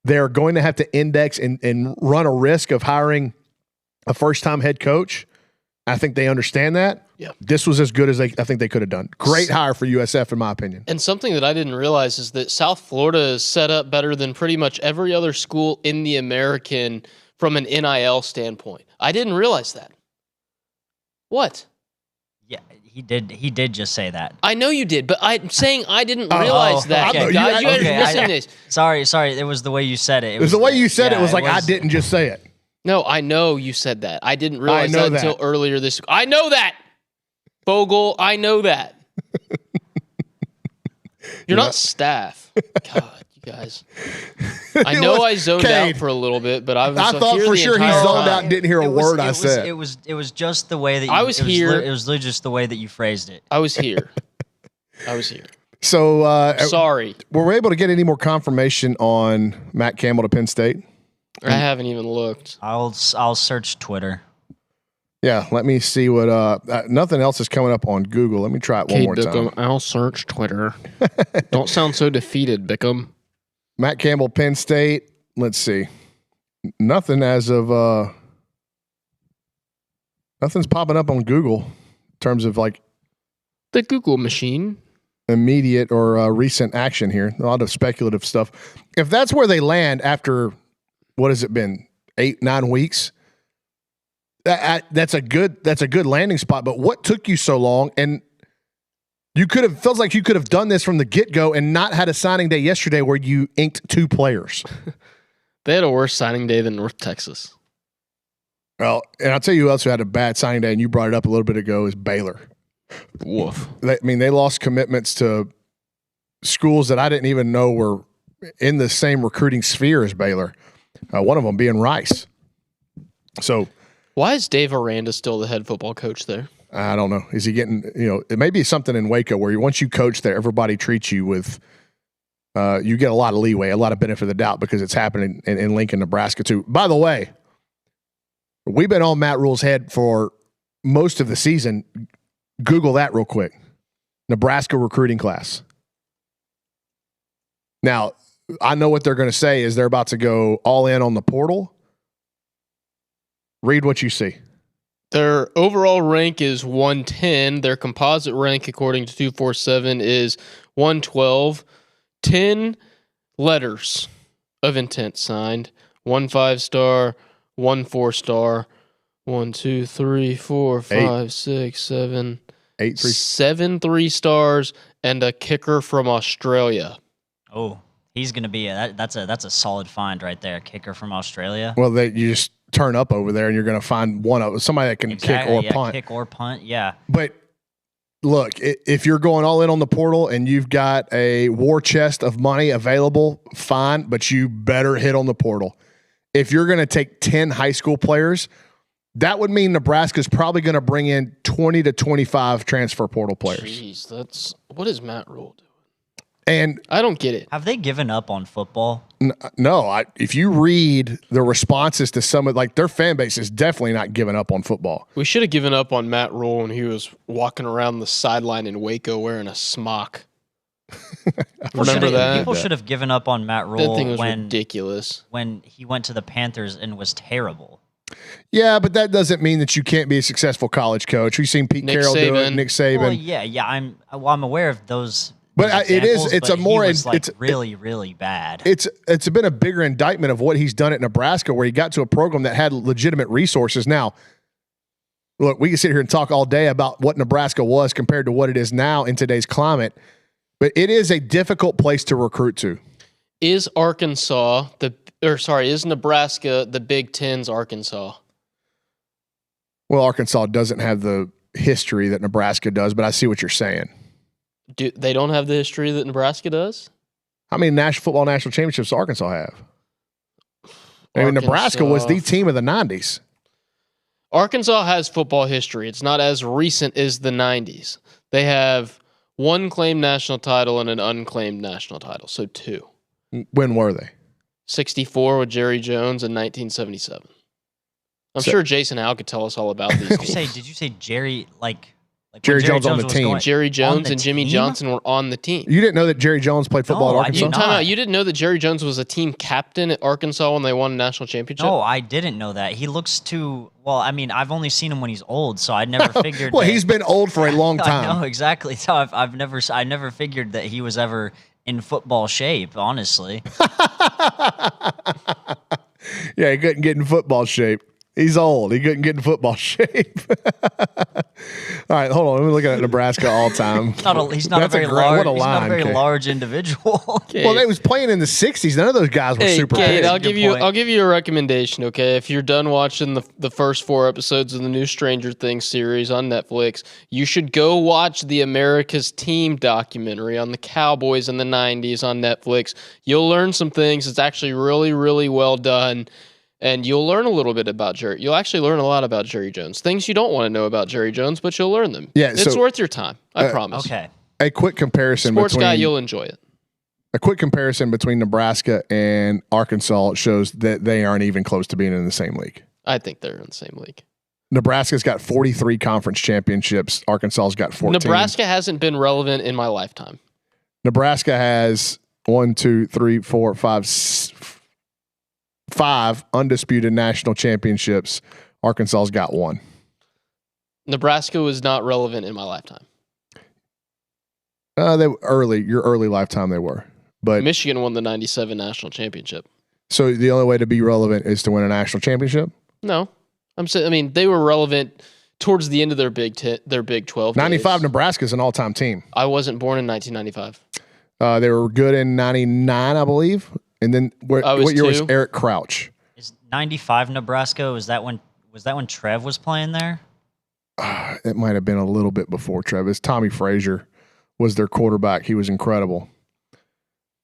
they're going to have to index and run a risk of hiring a first-time head coach. I think they understand that. Yep. This was as good as I think they could have done. Great hire for USF, in my opinion. And something that I didn't realize is that South Florida is set up better than pretty much every other school in the American from an NIL standpoint. I didn't realize that. What? Yeah, he did just say that. I know you did, but I'm saying I didn't realize that. okay. Guys, you guys Okay, are missing this. Sorry. It was the way you said it. It was the way you said it. It was like, I didn't just say it. No, I know you said that. I didn't realize know that until earlier this week. I know that. Bogle, I know that. You're not staff. God, you guys. I know I zoned out for a little bit, but I thought for sure he zoned out and didn't hear a word I said. It was just the way that I was here. It was literally just the way that you phrased it. I was here. So Sorry. Were we able to get any more confirmation on Matt Campbell to Penn State? I haven't even looked. I'll search Twitter. Yeah, let me see what. Nothing else is coming up on Google. Let me try it one more time. I'll search Twitter. Don't sound so defeated, Bickham. Matt Campbell, Penn State. Let's see. Nothing as of. Nothing's popping up on Google in terms of like the Google machine. Immediate or recent action here. A lot of speculative stuff. If that's where they land after, what has it been, 8-9 weeks? That's a good landing spot. But what took you so long? And you could have feels like you could have done this from the get-go and not had a signing day yesterday where you inked 2 players. They had a worse signing day than North Texas. Well, and I'll tell you who else who had a bad signing day, and you brought it up a little bit ago, is Baylor. Woof. They lost commitments to schools that I didn't even know were in the same recruiting sphere as Baylor. One of them being Rice. So, why is Dave Aranda still the head football coach there? I don't know. Is he getting? It may be something in Waco where once you coach there, everybody treats you with. You get a lot of leeway, a lot of benefit of the doubt because it's happening in Lincoln, Nebraska too. By the way, we've been on Matt Rule's head for most of the season. Google that real quick. Nebraska recruiting class. Now, I know what they're going to say is they're about to go all in on the portal. Read what you see. Their overall rank is 110. Their composite rank, according to 247, is 112. 10 letters of intent signed. 1 5-star, 1 4-star, 1 2 3 4 5 6 7 8 3 7 3-stars, and a kicker from Australia. Oh, he's going to be that's a solid find right there. Kicker from Australia. Well, you just turn up over there and you're going to find somebody that can kick or punt. Kick or punt, yeah. But look, if you're going all in on the portal and you've got a war chest of money available, fine, but you better hit on the portal. If you're going to take 10 high school players, that would mean Nebraska's probably going to bring in 20 to 25 transfer portal players. Jeez, what is Matt Rule doing? And I don't get it. Have they given up on football? No. If you read the responses to some of their fan base is definitely not giving up on football. We should have given up on Matt Rule when he was walking around the sideline in Waco wearing a smock. Remember that? People should have given up on Matt Rule that thing was ridiculous. When he went to the Panthers and was terrible. Yeah, but that doesn't mean that you can't be a successful college coach. We've seen Pete Carroll do it, Nick Saban. Well, yeah. I'm aware of those. But it's really, really bad. It's been a bigger indictment of what he's done at Nebraska, where he got to a program that had legitimate resources. Now, look, we can sit here and talk all day about what Nebraska was compared to what it is now in today's climate, but it is a difficult place to recruit to. Is Nebraska the Big Ten's Arkansas? Well, Arkansas doesn't have the history that Nebraska does, but I see what you're saying. They don't have the history that Nebraska does? How many national championships does Arkansas have? I mean, Nebraska was the team of the 90s. Arkansas has football history. It's not as recent as the 90s. They have one claimed national title and an unclaimed national title, so 2. When were they? 64 with Jerry Jones and 1977. I'm sure Jason Howe could tell us all about these teams. Did you say Jerry, Jerry Jones on the team. Jerry Jones and Jimmy Johnson were on the team. You didn't know that Jerry Jones played football at Arkansas? You didn't know that Jerry Jones was a team captain at Arkansas when they won a national championship? No, I didn't know that. He looks too... Well, I mean, I've only seen him when he's old, so I never figured... Well, he's been old for a long time. I know, exactly. So I never figured that he was ever in football shape, honestly. Yeah, he couldn't get in football shape. He's old. He couldn't get in football shape. All right, hold on. Let me look at Nebraska all time. He's not a very large individual. Well, they was playing in the 60s. None of those guys were super Cade, big. I'll give you a recommendation, okay? If you're done watching the first 4 episodes of the new Stranger Things series on Netflix, you should go watch the America's Team documentary on the Cowboys in the 90s on Netflix. You'll learn some things. It's actually really, really well done. And you'll learn a little bit about Jerry. You'll actually learn a lot about Jerry Jones. Things you don't want to know about Jerry Jones, but you'll learn them. Yeah, it's worth your time. I promise. Okay. A quick comparison Sports between guy, you'll enjoy it. A quick comparison between Nebraska and Arkansas shows that they aren't even close to being in the same league. I think they're in the same league. Nebraska's got 43 conference championships. Arkansas's got 14. Nebraska hasn't been relevant in my lifetime. Nebraska has 5 undisputed national championships. Arkansas's got 1. Nebraska was not relevant in my lifetime. Your early lifetime they were. But Michigan won the 97 national championship. So the only way to be relevant is to win a national championship? No. They were relevant towards the end of their Big 12 95 days. Nebraska's an all-time team. I wasn't born in 1995. They were good in 99, I believe. And then what year was Eric Crouch? Is 95 Nebraska? Was that when Trev was playing there? It might have been a little bit before Trev. It's Tommy Frazier was their quarterback. He was incredible.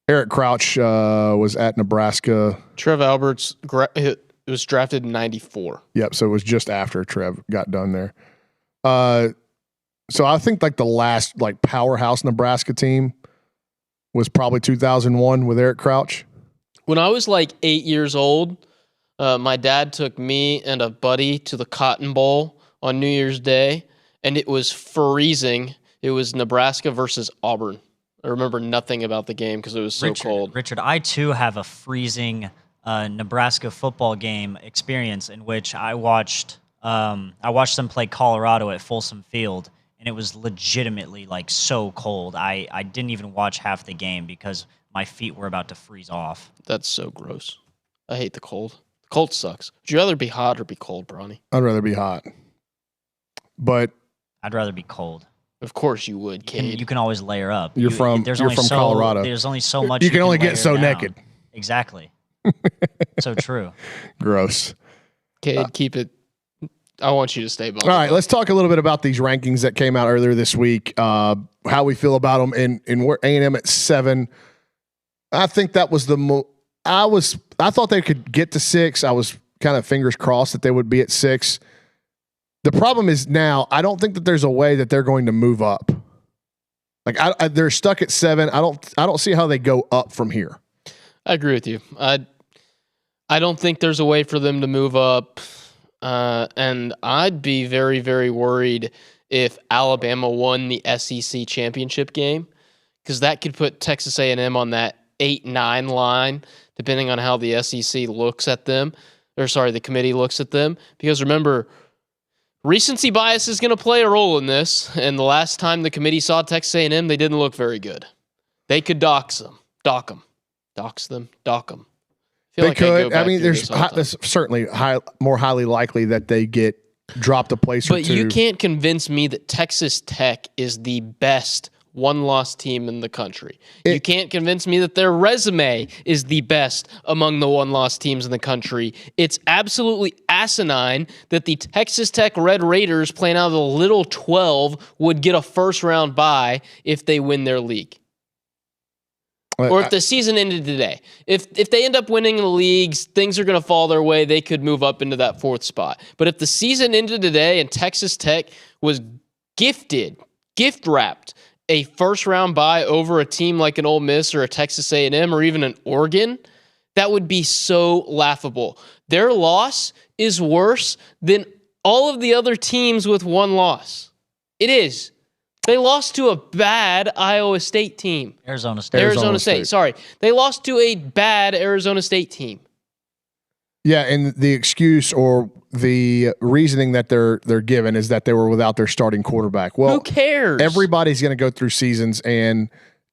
Eric Crouch was at Nebraska. Trev Alberts was drafted in 94. Yep, so it was just after Trev got done there. So I think the last powerhouse Nebraska team was probably 2001 with Eric Crouch. When I was 8 years old, my dad took me and a buddy to the Cotton Bowl on New Year's Day, and it was freezing. It was Nebraska versus Auburn. I remember nothing about the game because it was so cold. Richard, I too have a freezing Nebraska football game experience in which I watched them play Colorado at Folsom Field, and it was legitimately so cold. I didn't even watch half the game because my feet were about to freeze off. That's so gross. I hate the cold. The cold sucks. Would you rather be hot or be cold, Brauny? I'd rather be hot. But I'd rather be cold. Of course you would, Cade. You can always layer up. You're from Colorado. There's only so much you can only get so down. naked. Exactly. So true. Gross. Cade, keep it. I want you to stay bummed. All right, let's talk a little bit about these rankings that came out earlier this week. How we feel about them, and we're A&M at 7. I think that was I thought they could get to 6. I was kind of fingers crossed that they would be at 6. The problem is now I don't think that there's a way that they're going to move up. They're stuck at 7. I don't see how they go up from here. I agree with you. I don't think there's a way for them to move up. And I'd be very, very worried if Alabama won the SEC championship game, because that could put Texas A&M on that 8-9 line, depending on how the SEC looks at them, the committee looks at them. Because remember, recency bias is going to play a role in this. And the last time the committee saw Texas A&M, they didn't look very good. They could dox them. They could. There's certainly more highly likely that they get dropped a place or two. But you can't convince me that Texas Tech is the best one-loss team in the country. You can't convince me that their resume is the best among the one-loss teams in the country. It's absolutely asinine that the Texas Tech Red Raiders playing out of the Little 12 would get a first-round bye if they win their league. Or if the season ended today. If they end up winning the leagues, things are going to fall their way. They could move up into that 4th spot. But if the season ended today and Texas Tech was gift-wrapped a first-round bye over a team like an Ole Miss or a Texas A&M or even an Oregon, that would be so laughable. Their loss is worse than all of the other teams with one loss. It is. They lost to a bad Iowa State team. Arizona State. Arizona State. Sorry. They lost to a bad Arizona State team. Yeah, and the excuse or the reasoning that they're given is that they were without their starting quarterback. Well, who cares? Everybody's going to go through seasons, and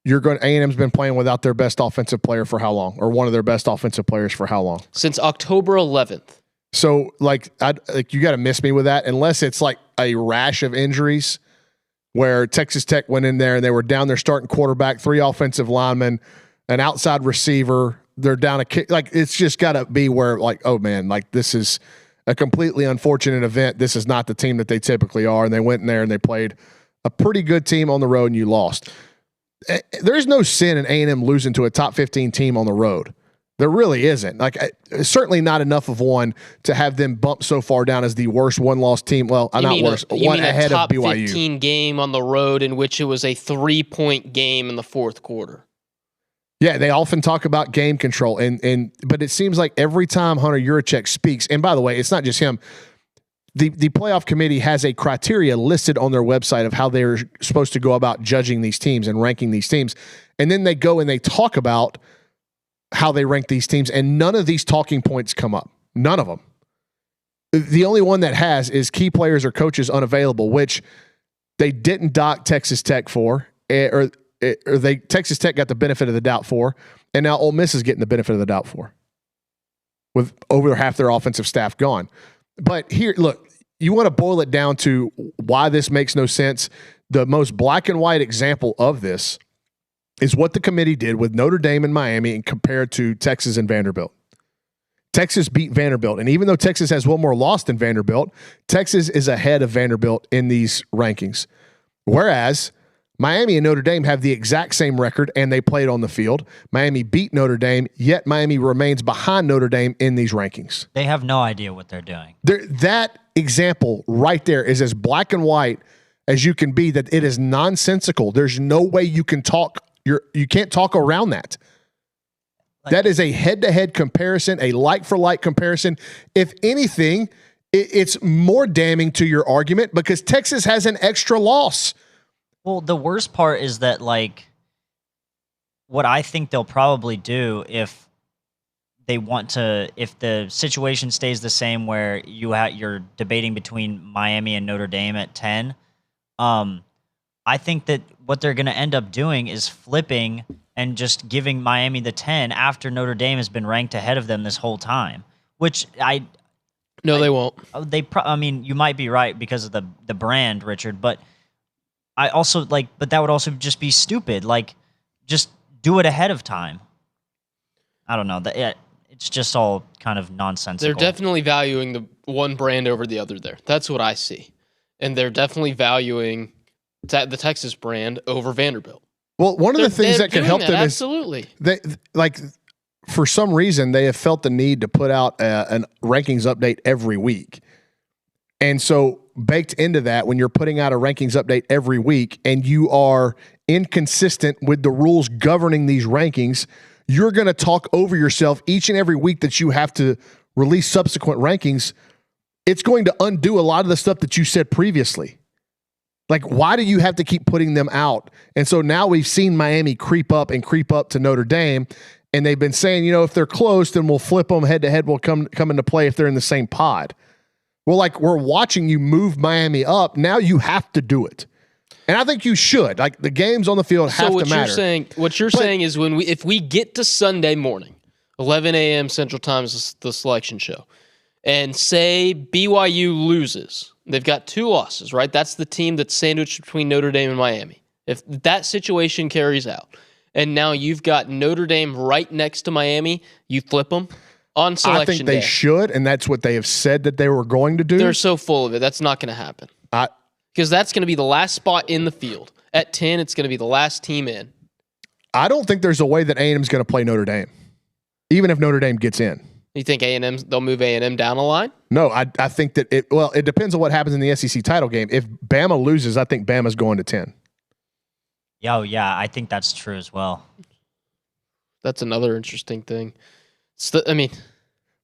A&M's been playing without their best offensive player for how long, or one of their best offensive players for how long? Since October 11th. So, you got to miss me with that, unless it's a rash of injuries. where Texas Tech went in there and they were down their starting quarterback, 3 offensive linemen, an outside receiver. They're down a kick. Like, it's just got to be where, like, oh man, like, this is a completely unfortunate event. This is not the team that they typically are. And they went in there and they played a pretty good team on the road and you lost. There's no sin in A&M losing to a top 15 team on the road. There really isn't. Like, certainly not enough of one to have them bump so far down as the worst one-loss team. Well, not worse, one ahead of BYU. Top 15 game on the road in which it was a 3-point game in the fourth quarter. Yeah, they often talk about game control, but it seems like every time Hunter Yurachek speaks, and by the way, it's not just him. The playoff committee has a criteria listed on their website of how they're supposed to go about judging these teams and ranking these teams, and then they go and they talk about how they rank these teams, and none of these talking points come up. None of them. The only one that has is key players or coaches unavailable, which they didn't dock Texas Tech for, Texas Tech got the benefit of the doubt for, and now Ole Miss is getting the benefit of the doubt for, with over half their offensive staff gone. But here, look, you want to boil it down to why this makes no sense. The most black and white example of this is what the committee did with Notre Dame and Miami and compared to Texas and Vanderbilt. Texas beat Vanderbilt, and even though Texas has one more loss than Vanderbilt, Texas is ahead of Vanderbilt in these rankings. Whereas Miami and Notre Dame have the exact same record, and they played on the field. Miami beat Notre Dame, yet Miami remains behind Notre Dame in these rankings. They have no idea what they're doing. That example right there is as black and white as you can be, that it is nonsensical. There's no way you can talk. You can't talk around that. That is a head-to-head comparison, a like-for-like comparison. If anything, it's more damning to your argument because Texas has an extra loss. Well, the worst part is that, like, what I think they'll probably do if they want to, if the situation stays the same where you're debating between Miami and Notre Dame at 10, I think that what they're going to end up doing is flipping and just giving Miami the 10 after Notre Dame has been ranked ahead of them this whole time, which they won't. I mean, you might be right because of the brand, Richard, but I also but that would also just be stupid. Like, just do it ahead of time. I don't know. It's just all kind of nonsensical. They're definitely valuing the one brand over the other there. That's what I see. And they're definitely valuing the Texas brand over Vanderbilt. Well, one of the things that can help them is absolutely. They, like, for some reason, they have felt the need to put out an rankings update every week. And so baked into that, when you're putting out a rankings update every week and you are inconsistent with the rules governing these rankings, you're going to talk over yourself each and every week that you have to release subsequent rankings. It's going to undo a lot of the stuff that you said previously. Like, why do you have to keep putting them out? And so now we've seen Miami creep up to Notre Dame, and they've been saying, if they're close, then we'll flip them head to head. Will come into play if they're in the same pod. Well, like, we're watching you move Miami up. Now you have to do it. And I think you should. Like, the games on the field have to matter. What you're saying is if we get to Sunday morning, 11 a.m. Central Time is the selection show, and say BYU loses, they've got 2 losses, right? That's the team that's sandwiched between Notre Dame and Miami. If that situation carries out, and now you've got Notre Dame right next to Miami, you flip them on selection day. I think they should, and that's what they have said that they were going to do. They're so full of it. That's not going to happen. Because that's going to be the last spot in the field. At 10, it's going to be the last team in. I don't think there's a way that A&M is going to play Notre Dame, even if Notre Dame gets in. You think they'll move A&M down a line? No, I think that it depends on what happens in the SEC title game. If Bama loses, I think Bama's going to 10. Oh, yeah, I think that's true as well. That's another interesting thing.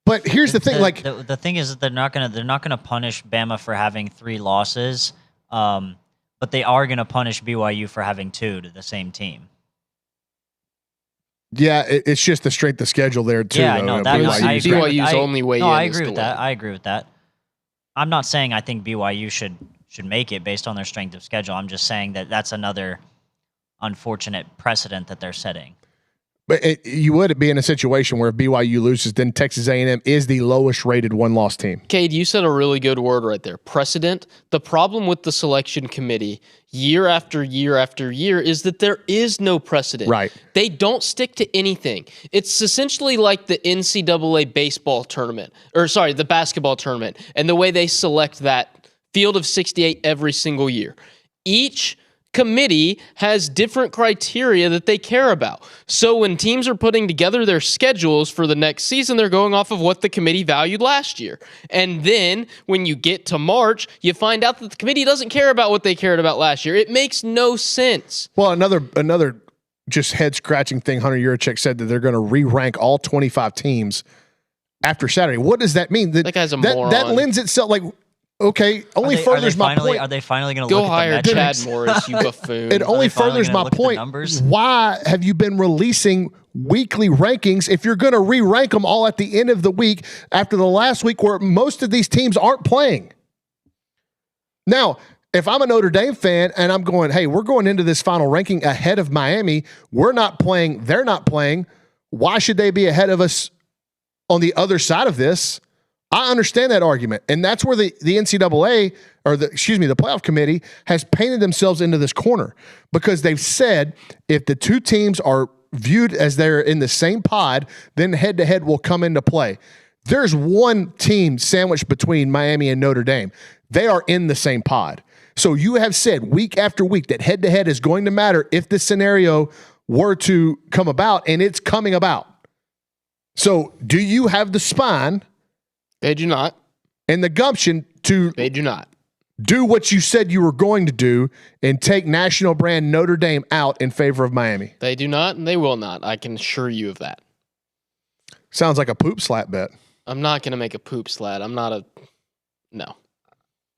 But here's the thing, the thing is that they're not gonna punish Bama for having 3 losses, but they are gonna punish BYU for having 2 to the same team. Yeah, it's just the strength of schedule there too. Yeah, no, BYU's only way in. I agree with that. I agree with that. I'm not saying I think BYU should make it based on their strength of schedule. I'm just saying that that's another unfortunate precedent that they're setting. But you would be in a situation where if BYU loses, then Texas A&M is the lowest rated one-loss team. Cade, you said a really good word right there. Precedent. The problem with the selection committee year after year after year is that there is no precedent. Right. They don't stick to anything. It's essentially like the NCAA baseball tournament, the basketball tournament, and the way they select that field of 68 every single year. Each committee has different criteria that they care about. So when teams are putting together their schedules for the next season, they're going off of what the committee valued last year. And then when you get to March, you find out that the committee doesn't care about what they cared about last year. It makes no sense. Well, another just head-scratching thing, Hunter Yurachek said that they're going to re-rank all 25 teams after Saturday. What does that mean? That guy's a moron. That lends itself like, okay, only furthers my point. Are they finally going to Go look hire at the Chad metrics? Morris, you buffoon. It only finally furthers gonna my look at the point. numbers? Why have you been releasing weekly rankings if you're going to re-rank them all at the end of the week after the last week where most of these teams aren't playing? Now, if I'm a Notre Dame fan and I'm going, hey, we're going into this final ranking ahead of Miami, we're not playing, they're not playing, why should they be ahead of us on the other side of this? I understand that argument. And that's where the NCAA, or the playoff committee has painted themselves into this corner because they've said if the two teams are viewed as they're in the same pod, then head-to-head will come into play. There's one team sandwiched between Miami and Notre Dame. They are in the same pod. So you have said week after week that head-to-head is going to matter if this scenario were to come about, and it's coming about. So do you have the spine? They do not. And the gumption to They do not. do what you said you were going to do and take national brand Notre Dame out in favor of Miami? They do not, and they will not. I can assure you of that. Sounds like a poop slap bet. I'm not going to make a poop slat. I'm not going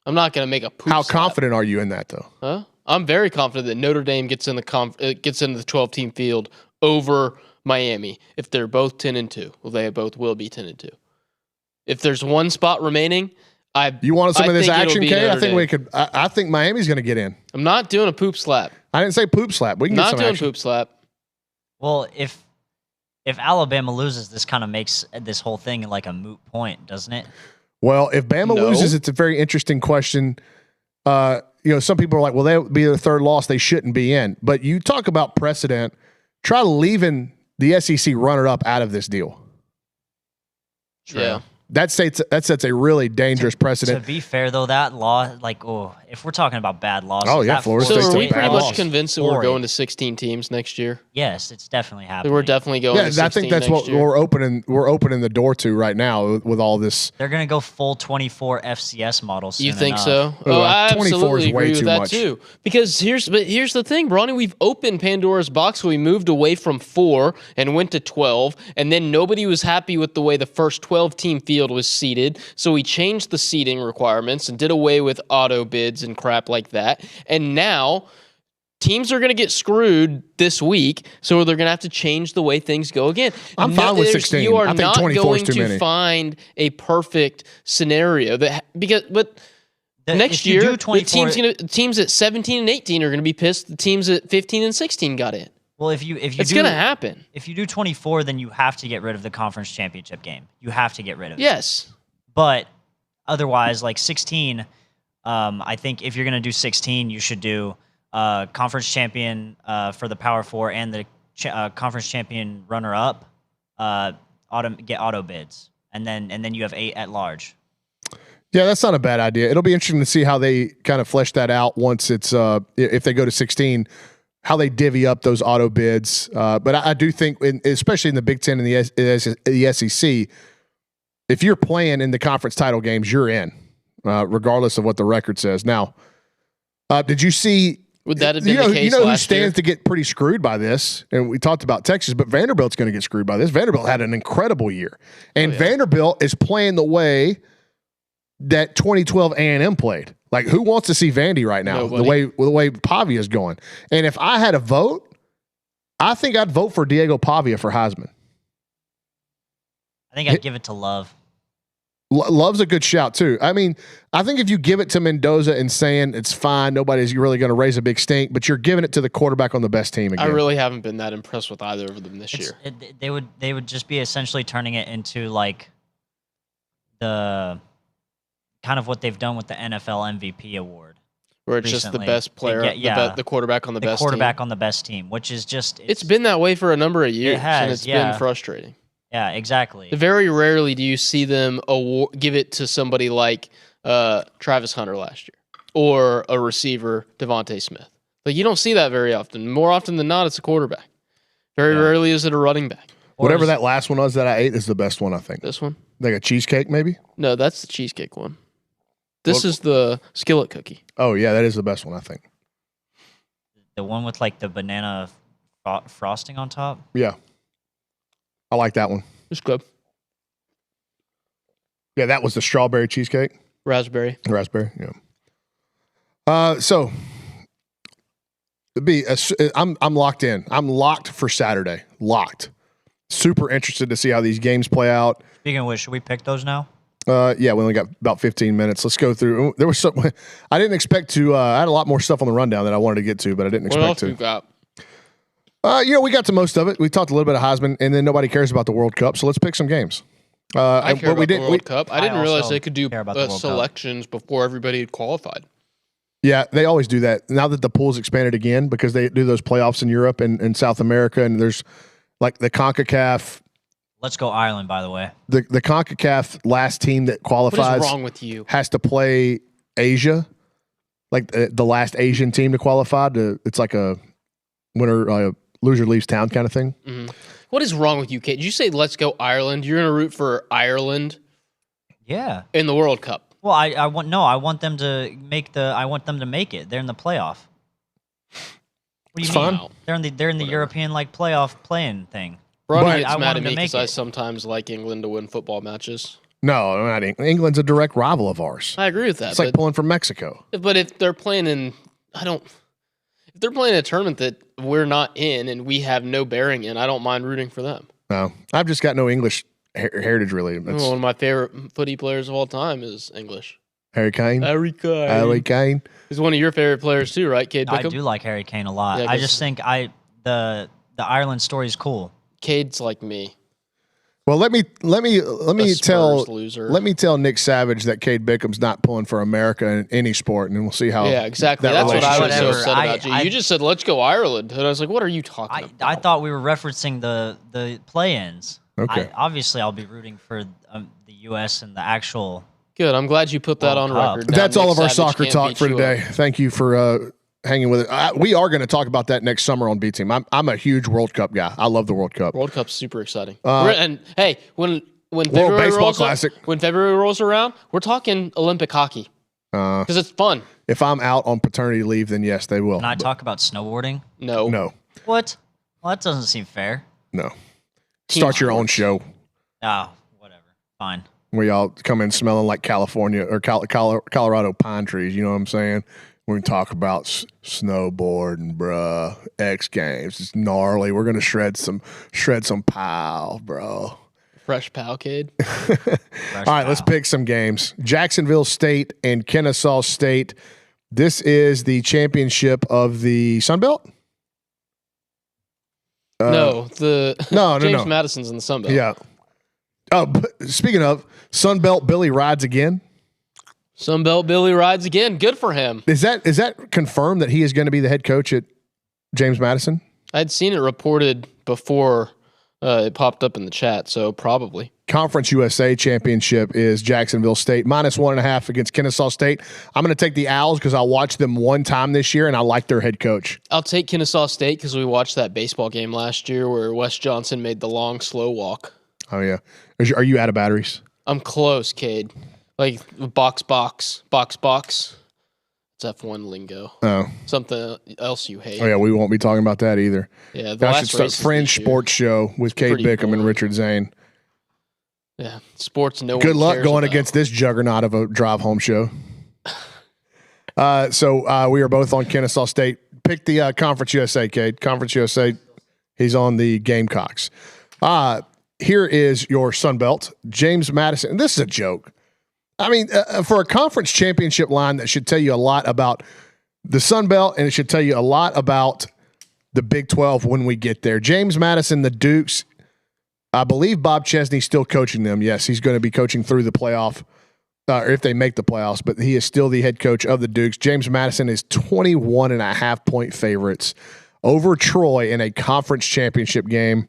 to make a poop How slap. confident are you in that, though? Huh? I'm very confident that Notre Dame gets in the 12-team field over Miami if they're both 10-2. Well, they both will be 10-2. If there's one spot remaining, you wanted some of this action, Kay? I think Dame. we could. I think Miami's going to get in. I'm not doing a poop slap. I didn't say poop slap. We can get Not some doing action. poop slap. Well, if Alabama loses, this kind of makes this whole thing like a moot point, doesn't it? Well, if Bama No. loses, it's a very interesting question. Some people are like, well, they'll be their third loss. They shouldn't be in. But you talk about precedent. Try leaving the SEC runner-up out of this deal. True. Yeah. That sets a really dangerous To precedent. be fair, though, that law, if we're talking about bad losses, Oh, yeah, that Florida So State's are a we bad pretty loss. much convinced that we're Horrid. going to 16 teams next year? Yes, it's definitely happening. We're definitely going Yeah, to 16 I think that's next what year. we're opening the door to right now with all this. They're going to go full 24 FCS model soon You think enough. so? Oh, I 24 is absolutely way agree too with that much. too. Because here's the thing, Brauny, we've opened Pandora's box. We moved away from 4 and went to 12, and then nobody was happy with the way the first 12-team field was seeded, so we changed the seeding requirements and did away with auto bids and crap like that. And now teams are going to get screwed this week, so they're going to have to change the way things go again. I'm fine with 16. You are I think not 24 is going too to many. find a perfect scenario but next If you year, do the 24 teams at 17 and 18 are going to be pissed. The teams at 15 and 16 got in. Well, if you It's do, going to happen. If you do 24, then you have to get rid of the conference championship game. You have to get rid of it. Yes. But otherwise, like 16, I think if you're going to do 16, you should do conference champion for the Power Four and the conference champion runner-up. Get auto bids, and then you have 8 at large. Yeah, that's not a bad idea. It'll be interesting to see how they kind of flesh that out once it's if they go to 16, how they divvy up those auto bids. But I do think, especially in the Big Ten and the SEC, if you're playing in the conference title games, you're in, regardless of what the record says. Now, did you see? Would that have been the case who last year? stands to get pretty screwed by this? And we talked about Texas, but Vanderbilt's going to get screwed by this. Vanderbilt had an incredible year, and Vanderbilt is playing the way that 2012 A&M played. Like, who wants to see Vandy right now? Nobody. The way Pavia is going. And if I had a vote, I think I'd vote for Diego Pavia for Heisman. I think I'd give it to Love. Love's a good shout too. I mean, I think if you give it to Mendoza and saying it's fine, nobody's really going to raise a big stink, but you're giving it to the quarterback on the best team again. I really haven't been that impressed with either of them this year. They would just be essentially turning it into like the kind of what they've done with the NFL MVP award. Where it's just the best player, the quarterback on the best team. The quarterback on the best team, which is just... It's been that way for a number of years, has, and it's been frustrating. Yeah, exactly. Very rarely do you see them give it to somebody like Travis Hunter last year or a receiver, Devontae Smith. Like, you don't see that very often. More often than not, it's a quarterback. Very rarely is it a running back. Whatever that last one was that I ate is the best one, I think. This one? Like a cheesecake, maybe? No, that's the cheesecake one. This is the skillet cookie. Oh, yeah, that is the best one, I think. The one with like the banana frosting on top? Yeah. I like that one. It's good. Yeah, that was the strawberry cheesecake. Raspberry, yeah. So, I'm locked in. I'm locked for Saturday. Locked. Super interested to see how these games play out. Speaking of which, should we pick those now? Yeah, we only got about 15 minutes. Let's go through. There was some. I didn't expect to. I had a lot more stuff on the rundown that I wanted to get to, but I didn't expect to. What else you got? We got to most of it. We talked a little bit of Heisman, and then nobody cares about the World Cup. So let's pick some games. I care about the World Cup. I didn't realize they could do selections before everybody had qualified. Yeah, they always do that. Now that the pool's expanded again, because they do those playoffs in Europe and South America, and there's like the CONCACAF. Let's go Ireland, by the way. The CONCACAF last team that qualifies what is wrong with you? Has to play Asia, like the last Asian team to qualify. It's like a winner, loser leaves town kind of thing. Mm-hmm. What is wrong with you, Kate? Did you say let's go Ireland? You're going to root for Ireland? Yeah. In the World Cup. Well, I want them to make it. They're in the playoff. What do you mean? They're in the European playoff playing thing. Brauny gets mad at me because I sometimes like England to win football matches. No, not England's a direct rival of ours. I agree with that. It's like pulling from Mexico. But if they're playing if they're playing a tournament that we're not in and we have no bearing in, I don't mind rooting for them. No, I've just got no English heritage really. One of my favorite footy players of all time is English. Harry Kane. Harry Kane. He's one of your favorite players too, right, Cade Bickham? I do like Harry Kane a lot. Yeah, I just think the Ireland story is cool. Cade's like me. Well, let me tell Nick Savage that Cade Bickham's not pulling for America in any sport, and we'll see how. Yeah, exactly. That's what I was so upset about you. You just said let's go Ireland, and I was like, what are you talking about? I thought we were referencing the play-ins. Okay. Obviously, I'll be rooting for the U.S. and the actual. Good. I'm glad you put that on record. That's all of our soccer talk for today. Thank you for hanging with it. We are going to talk about that next summer on B Team. I'm a huge World Cup guy. I love the World Cup. World Cup's super exciting. And hey, when February rolls around, we're talking Olympic hockey because it's fun. If I'm out on paternity leave, then yes, they will. Can I talk about snowboarding? No. What? Well, that doesn't seem fair. No. Start your own show. Oh, whatever. Fine. Where y'all come in smelling like California or Colorado pine trees. You know what I'm saying? We're going to talk about snowboarding, bruh. X Games. It's gnarly. We're going to shred some pile, bro. Fresh pal, kid. All right, let's pick some games. Jacksonville State and Kennesaw State. This is the championship of the Sun Belt? No. James no. Madison's in the Sun Belt. Yeah. Speaking of, Sun Belt Billy rides again. Sunbelt Billy rides again. Good for him. Is that confirmed that he is going to be the head coach at James Madison? I'd seen it reported before it popped up in the chat, so probably. Conference USA Championship is Jacksonville State -1.5 against Kennesaw State. I'm going to take the Owls because I watched them one time this year, and I like their head coach. I'll take Kennesaw State because we watched that baseball game last year where Wes Johnson made the long, slow walk. Oh, yeah. Are you out of batteries? I'm close, Cade. Like box. It's F1 lingo. Oh. Something else you hate. Oh, yeah, we won't be talking about that either. Yeah, I should start Fringe Sports Show with Cade Bickham and Richard Zane. Yeah, sports. Good luck going against this juggernaut of a drive-home show. So we are both on Kennesaw State. Pick the Conference USA, Cade. Conference USA. He's on the Gamecocks. Here is your Sun Belt. James Madison. And this is a joke. I mean, for a conference championship line, that should tell you a lot about the Sun Belt, and it should tell you a lot about the Big 12 when we get there. James Madison, the Dukes, I believe Bob Chesney's still coaching them. Yes, he's going to be coaching through the playoff, or if they make the playoffs, but he is still the head coach of the Dukes. James Madison is 21.5-point favorites over Troy in a conference championship game.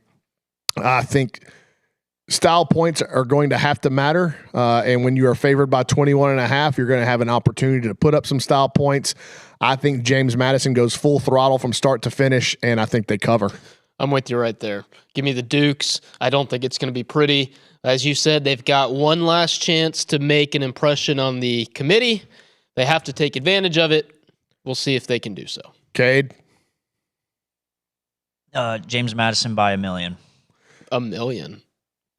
I think style points are going to have to matter. And when you are favored by 21.5, you're going to have an opportunity to put up some style points. I think James Madison goes full throttle from start to finish, and I think they cover. I'm with you right there. Give me the Dukes. I don't think it's going to be pretty. As you said, they've got one last chance to make an impression on the committee. They have to take advantage of it. We'll see if they can do so. Cade? James Madison by 1 million. 1 million.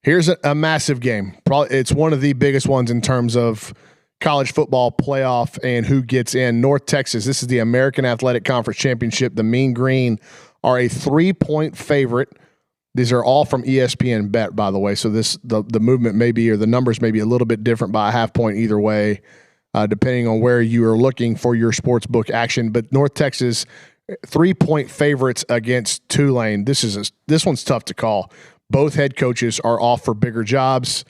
Here's a massive game. Probably it's one of the biggest ones in terms of college football playoff and who gets in. North Texas, this is the American Athletic Conference Championship. The Mean Green are a 3-point favorite. These are all from ESPN Bet, by the way. So the movement may be, or the numbers may be a little bit different by a half point either way, depending on where you are looking for your sports book action. But North Texas, 3-point favorites against Tulane. This one's tough to call. Both head coaches are off for bigger jobs.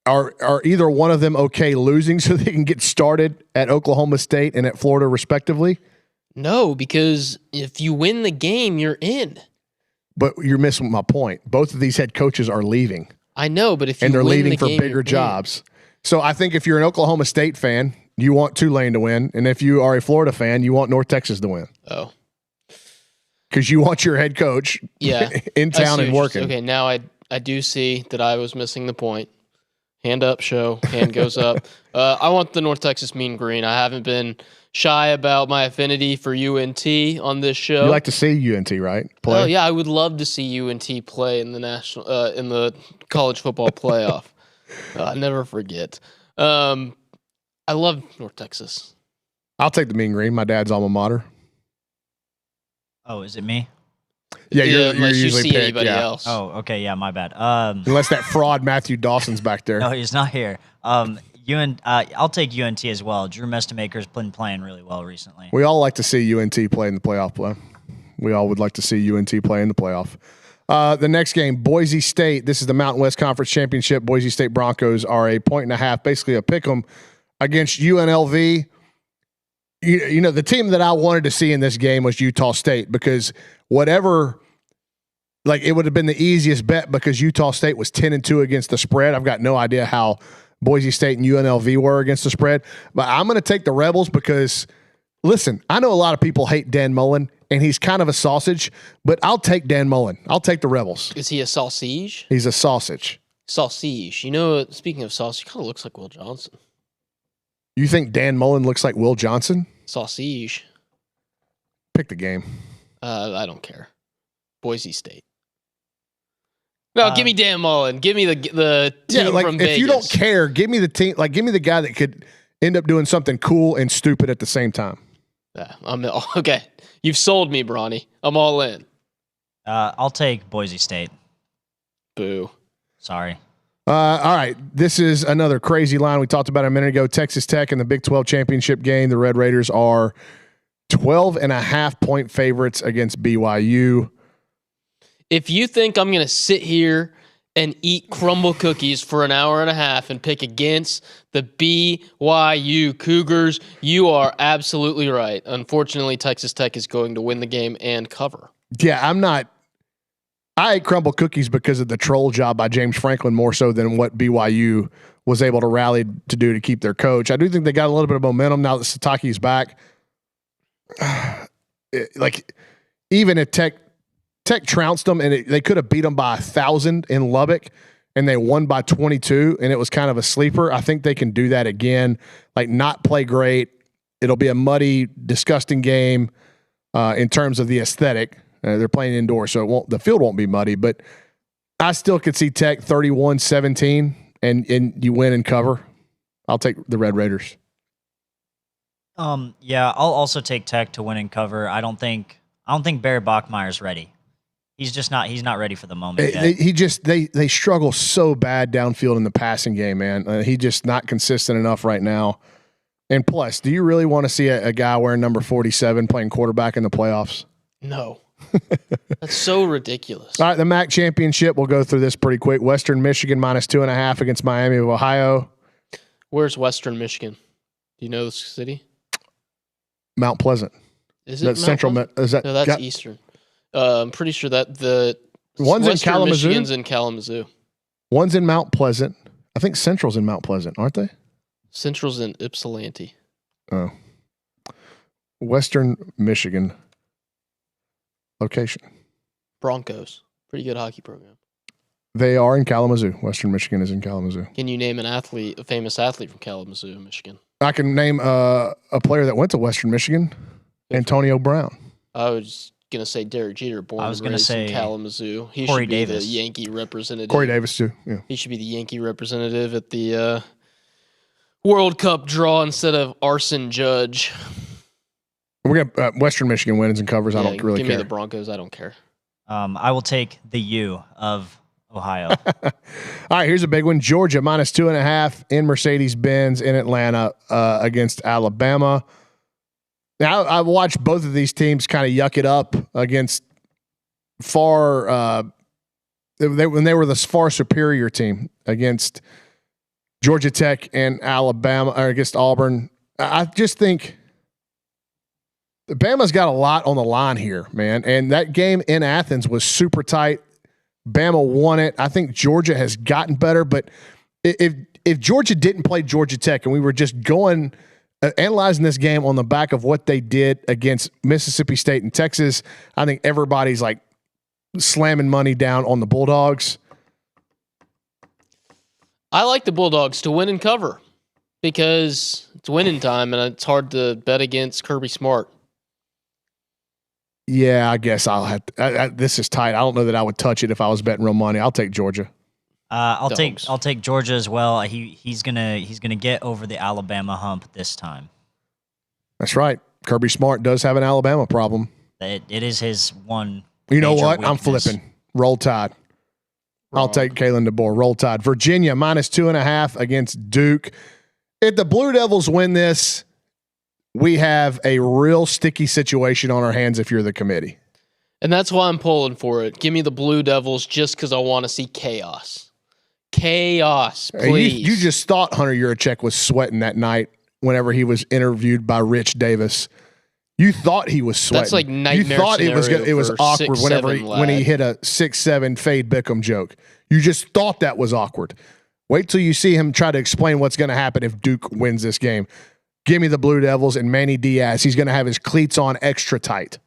Are either one of them okay losing so they can get started at Oklahoma State and at Florida respectively? No, because if you win the game, you're in. But you're missing my point. Both of these head coaches are leaving. I know, but if you and they're win leaving the for game, bigger jobs. So I think if you're an Oklahoma State fan, you want Tulane to win, and if you are a Florida fan, you want North Texas to win. Oh, because you want your head coach in town and working. Okay, now I do see that I was missing the point. Hand up, show. Hand goes up. I want the North Texas Mean Green. I haven't been shy about my affinity for UNT on this show. You like to see UNT, right? Play? Oh yeah, I would love to see UNT play in the in the college football playoff. I never forget. I love North Texas. I'll take the Mean Green. My dad's alma mater. Oh, is it me? Yeah, you're unless usually you see picked, anybody yeah. else. Oh, okay, yeah, my bad. Unless that fraud Matthew Dawson's back there. No, he's not here. I'll take UNT as well. Drew Mestamaker's been playing really well recently. We all like to see UNT play in the playoff play. We all would like to see UNT play in the playoff. The next game, Boise State. This is the Mountain West Conference Championship. Boise State Broncos are a 1.5, basically a pick 'em against UNLV. You know, the team that I wanted to see in this game was Utah State because whatever, like it would have been the easiest bet because Utah State was 10-2 against the spread. I've got no idea how Boise State and UNLV were against the spread, but I'm going to take the Rebels because, listen, I know a lot of people hate Dan Mullen and he's kind of a sausage, but I'll take Dan Mullen. I'll take the Rebels. Is he a sausage? He's a sausage. Sausage. You know, speaking of sausage, he kind of looks like Will Johnson. You think Dan Mullen looks like Will Johnson? Sausage. Pick the game. I don't care. Boise State. No, give me Dan Mullen. Give me the team from Vegas. If you don't care, give me the team. Like, give me the guy that could end up doing something cool and stupid at the same time. Yeah, okay. You've sold me, Brauny. I'm all in. I'll take Boise State. Boo. Sorry. All right. This is another crazy line we talked about a minute ago. Texas Tech in the Big 12 championship game. The Red Raiders are 12.5-point favorites against BYU. If you think I'm going to sit here and eat crumble cookies for an hour and a half and pick against the BYU Cougars, you are absolutely right. Unfortunately, Texas Tech is going to win the game and cover. Yeah, I'm not. I ate crumble cookies because of the troll job by James Franklin more so than what BYU was able to rally to do to keep their coach. I do think they got a little bit of momentum now that Sataki's back. Like, even if Tech trounced them and they could have beat them by 1,000 in Lubbock and they won by 22 and it was kind of a sleeper. I think they can do that again. Like, not play great. It'll be a muddy, disgusting game in terms of the aesthetic. They're playing indoors, so the field won't be muddy, but I still could see Tech 31-17 and you win and cover. I'll take the Red Raiders. Yeah, I'll also take Tech to win and cover. I don't think Barry Bachmeier's ready. He's just not. He's not ready for the moment yet. They struggle so bad downfield in the passing game, man. He just not consistent enough right now. And plus, do you really want to see a guy wearing number 47 playing quarterback in the playoffs? No. That's so ridiculous. All right, the MAC championship. We'll go through this pretty quick. Western Michigan -2.5 against Miami of Ohio. Where's Western Michigan? Do you know the city? Mount Pleasant. Is it That's Mount Central? Pleasant? Is that No, that's Eastern. I'm pretty sure that the one's Western in Kalamazoo? Michigan's in Kalamazoo. One's in Mount Pleasant. I think Central's in Mount Pleasant, aren't they? Central's in Ypsilanti. Oh. Western Michigan location. Broncos. Pretty good hockey program. They are in Kalamazoo. Western Michigan is in Kalamazoo. Can you name a famous athlete from Kalamazoo, Michigan? I can name a player that went to Western Michigan, Antonio Brown. I was going to say Derek Jeter, born I was and gonna raised in say Kalamazoo. He Corey should be Davis. the Yankee representative. Corey Davis, too. Yeah. He should be the Yankee representative at the World Cup draw instead of Arson Judge. We're going to Western Michigan wins and covers. I don't really give care. me the Broncos. I don't care. I will take the U of Ohio. All right, here's a big one. Georgia -2.5 in Mercedes-Benz in Atlanta against Alabama. Now, I watched both of these teams kind of yuck it up against when they were the far superior team against Georgia Tech and Alabama, or against Auburn. I just think Bama's got a lot on the line here, man. And that game in Athens was super tight. Bama won it. I think Georgia has gotten better, but if Georgia didn't play Georgia Tech and we were just going analyzing this game on the back of what they did against Mississippi State and Texas, I think everybody's like slamming money down on the Bulldogs. I like the Bulldogs to win and cover because it's winning time and it's hard to bet against Kirby Smart. Yeah, I guess I'll have to. This is tight. I don't know that I would touch it if I was betting real money. I'll take Georgia. I'll take Georgia as well. He's gonna get over the Alabama hump this time. That's right. Kirby Smart does have an Alabama problem. It is his one. You know what? Weakness. I'm flipping. Roll Tide. I'll take Kalen DeBoer. Roll Tide. Virginia -2.5 against Duke. If the Blue Devils win this, we have a real sticky situation on our hands if you're the committee. And that's why I'm pulling for it. Give me the Blue Devils just because I want to see chaos. Chaos, please. You just thought Hunter Yurachek was sweating that night whenever he was interviewed by Rich Davis. You thought he was sweating. That's like nightmare. You thought it was awkward whenever when he hit a 6'7" Fade Bickham joke. You just thought that was awkward. Wait till you see him try to explain what's going to happen if Duke wins this game. Give me the Blue Devils and Manny Diaz. He's going to have his cleats on extra tight.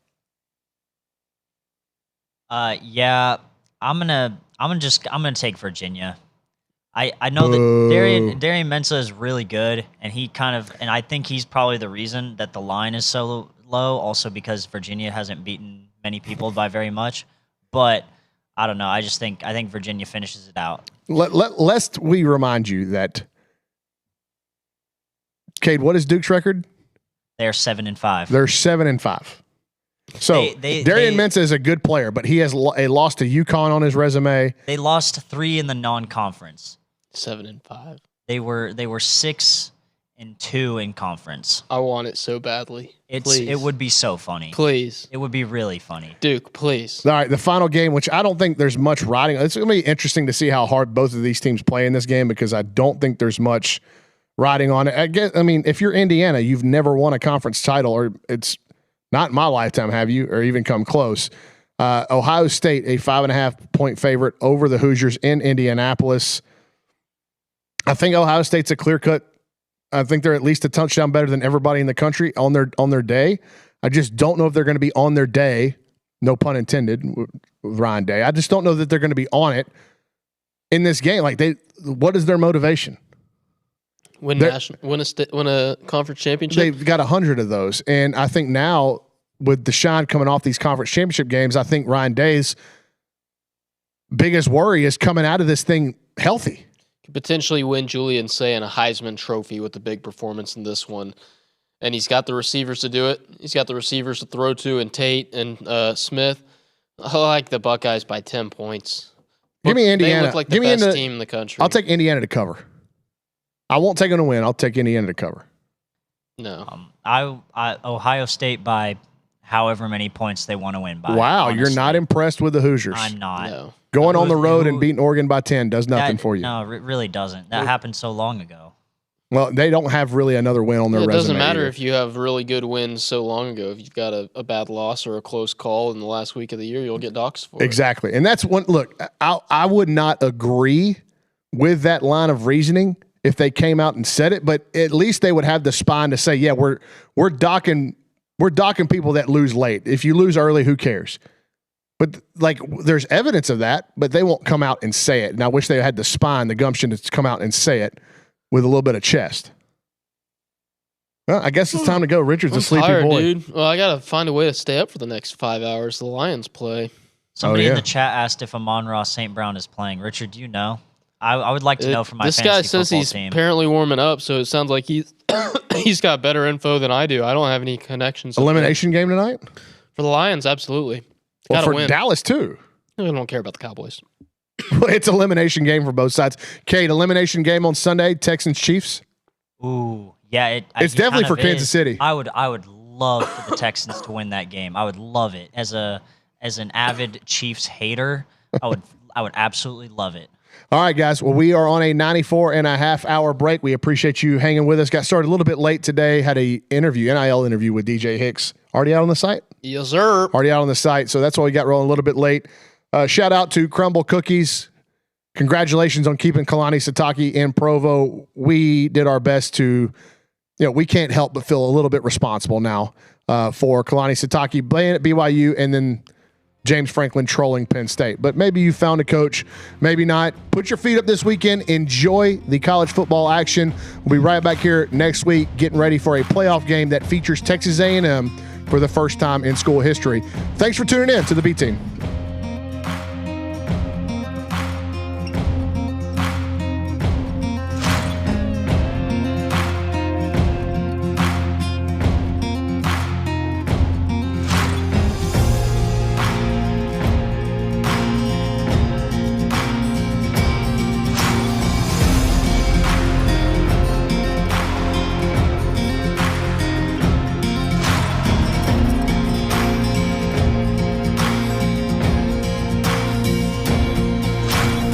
Yeah, I'm gonna take Virginia. I know that Darian Mensah is really good, and I think he's probably the reason that the line is so low. Also because Virginia hasn't beaten many people by very much, but I don't know. I think Virginia finishes it out. Lest we remind you that, Cade, what is Duke's record? They're 7-5. They're 7-5. So Darian Mensah is a good player, but he has a loss to UConn on his resume. They lost 3 in the non-conference. 7-5. They were 6-2 in conference. I want it so badly. It would be so funny. Please. It would be really funny. Duke, please. All right, the final game, which I don't think there's much riding. It's going to be interesting to see how hard both of these teams play in this game because I don't think there's much riding on it. I mean, if you're Indiana, you've never won a conference title, or it's not in my lifetime, have you, or even come close. Ohio State, a 5.5-point favorite over the Hoosiers in Indianapolis. I think Ohio State's a clear cut. I think they're at least a touchdown better than everybody in the country on their day. I just don't know if they're going to be on their day. No pun intended with Ryan Day. I just don't know that they're going to be on it in this game. Like what is their motivation? Win a conference championship. They've got 100 of those, and I think now with Deshaun coming off these conference championship games, I think Ryan Day's biggest worry is coming out of this thing healthy. Could potentially win Julian Sayin a Heisman Trophy with a big performance in this one, and he's got the receivers to do it. He's got the receivers to throw to, and Tate and Smith. I like the Buckeyes by 10 points. Give me Indiana. They look like the Give me best team in the country. I'll take Indiana to cover. I won't take them to win. I'll take Indiana to cover. No. Ohio State by however many points they want to win by. Wow, honestly. you're not impressed with the Hoosiers. I'm not. No. Going on the road and beating Oregon by 10 does nothing for you. No, it really doesn't. That happened so long ago. Well, they don't have really another win on their resume. It doesn't matter either. if you have really good wins so long ago. If you've got a bad loss or a close call in the last week of the year, you'll get doxxed for it. Exactly. And that's one. Look, I would not agree with that line of reasoning if they came out and said it, but at least they would have the spine to say, yeah, we're docking people that lose late. If you lose early, who cares? But like, there's evidence of that, but they won't come out and say it. And I wish they had the spine, the gumption to come out and say it with a little bit of chest. Well, I guess it's time to go. Richard's a sleepy tired, boy. Dude. Well, I gotta find a way to stay up for the next 5 hours. The Lions play. Somebody in the chat asked if Amon-Ra St. Brown is playing. Richard, do you know? I would like to know from my this fantasy guy says football he's team. apparently warming up, so it sounds like he's got better info than I do. I don't have any connections. Elimination game tonight? For the Lions, absolutely. Well, Gotta for win. Dallas, too. I don't care about the Cowboys. It's elimination game for both sides. Kate, elimination game on Sunday, Texans Chiefs. Ooh, yeah. It's definitely for Kansas City. I would love for the Texans to win that game. I would love it. As an avid Chiefs hater, I would absolutely love it. All right, guys. Well, we are on a 94.5-hour break. We appreciate you hanging with us. Got started a little bit late today. Had a NIL interview with DJ Hicks. Already out on the site? Yes, sir. Already out on the site. So that's why we got rolling a little bit late. Shout out to Crumble Cookies. Congratulations on keeping Kalani Sitake in Provo. We did our best to, we can't help but feel a little bit responsible now for Kalani Sitake playing at BYU and then James Franklin trolling Penn State. But maybe you found a coach, maybe not. Put your feet up this weekend. Enjoy the college football action. We'll be right back here next week getting ready for a playoff game that features Texas A&M for the first time in school history. Thanks for tuning in to the B Team.